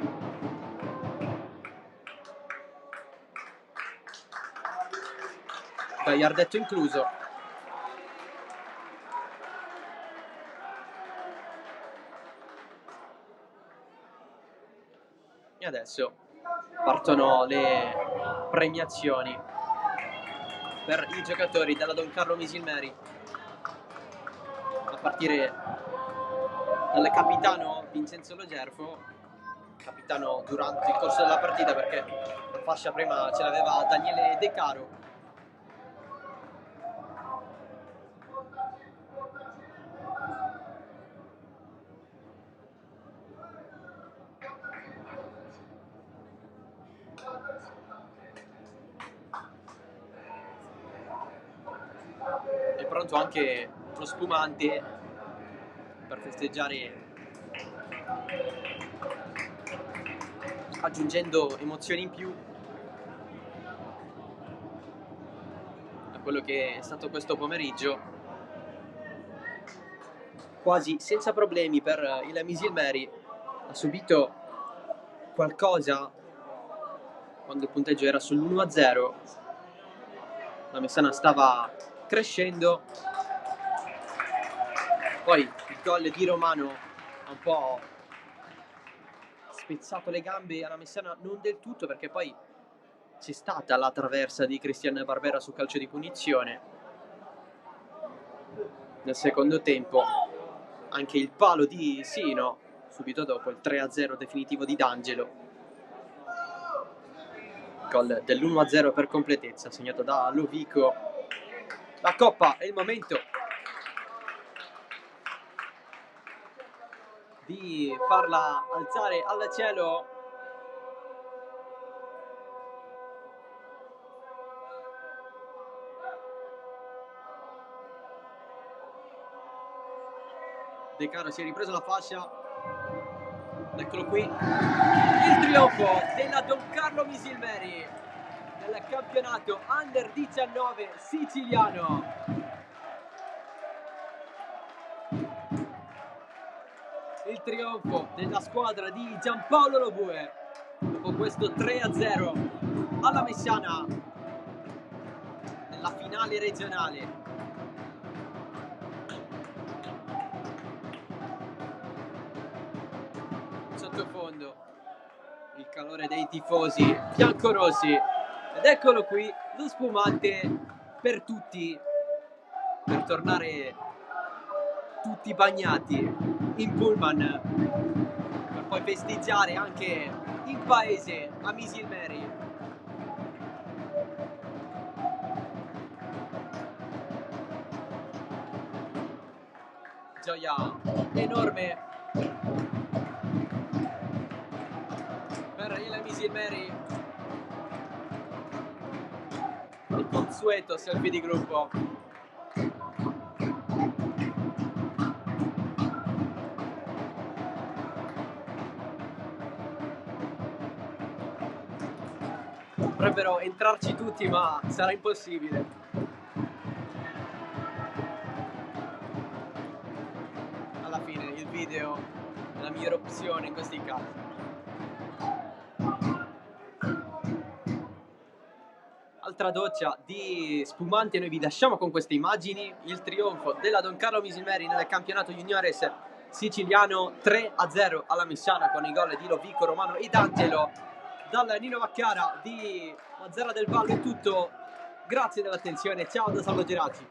Gagliardetto incluso. E adesso partono le premiazioni per i giocatori della Don Carlo Misilmeri, a partire dal capitano Vincenzo Logerfo, capitano durante il corso della partita, perché la fascia prima ce l'aveva Daniele De Caro. È pronto anche lo spumante per festeggiare, aggiungendo emozioni in più a quello che è stato questo pomeriggio, quasi senza problemi per il Misilmeri. Ha subito qualcosa quando il punteggio era sull'1-0, la Messana stava crescendo, poi il gol di Romano ha un po' spezzato le gambe alla Messana, non del tutto, perché poi c'è stata la traversa di Cristian Barbera su calcio di punizione nel secondo tempo, anche il palo di Sino subito dopo, il 3-0 definitivo di D'Angelo, gol dell'1-0 per completezza segnato da Lovico. La coppa è il momento di farla alzare al cielo. De Caro si è ripreso la fascia, eccolo qui, il trionfo della Don Carlo Misilmeri nel campionato Under 19 siciliano. Il trionfo della squadra di Giampaolo Lobue dopo questo 3-0 alla Messiana nella finale regionale. Sottofondo il calore dei tifosi biancorossi, ed eccolo qui lo spumante per tutti, per tornare tutti bagnati in pullman per poi festeggiare anche in paese a Misilmeri. Gioia enorme per il Misilmeri, il consueto selfie di gruppo. vorrebbero entrarci tutti, ma sarà impossibile. Alla fine il video è la migliore opzione in questi casi. Altra doccia di spumante, noi vi lasciamo con queste immagini, il trionfo della Don Carlo Misilmeri nel campionato juniores siciliano, 3-0 alla Messana con i gol di Lovico, Romano ed Angelo. Dal Nino Vaccara di Mazara del Vallo è tutto, grazie dell'attenzione, ciao da Salvo Geraci.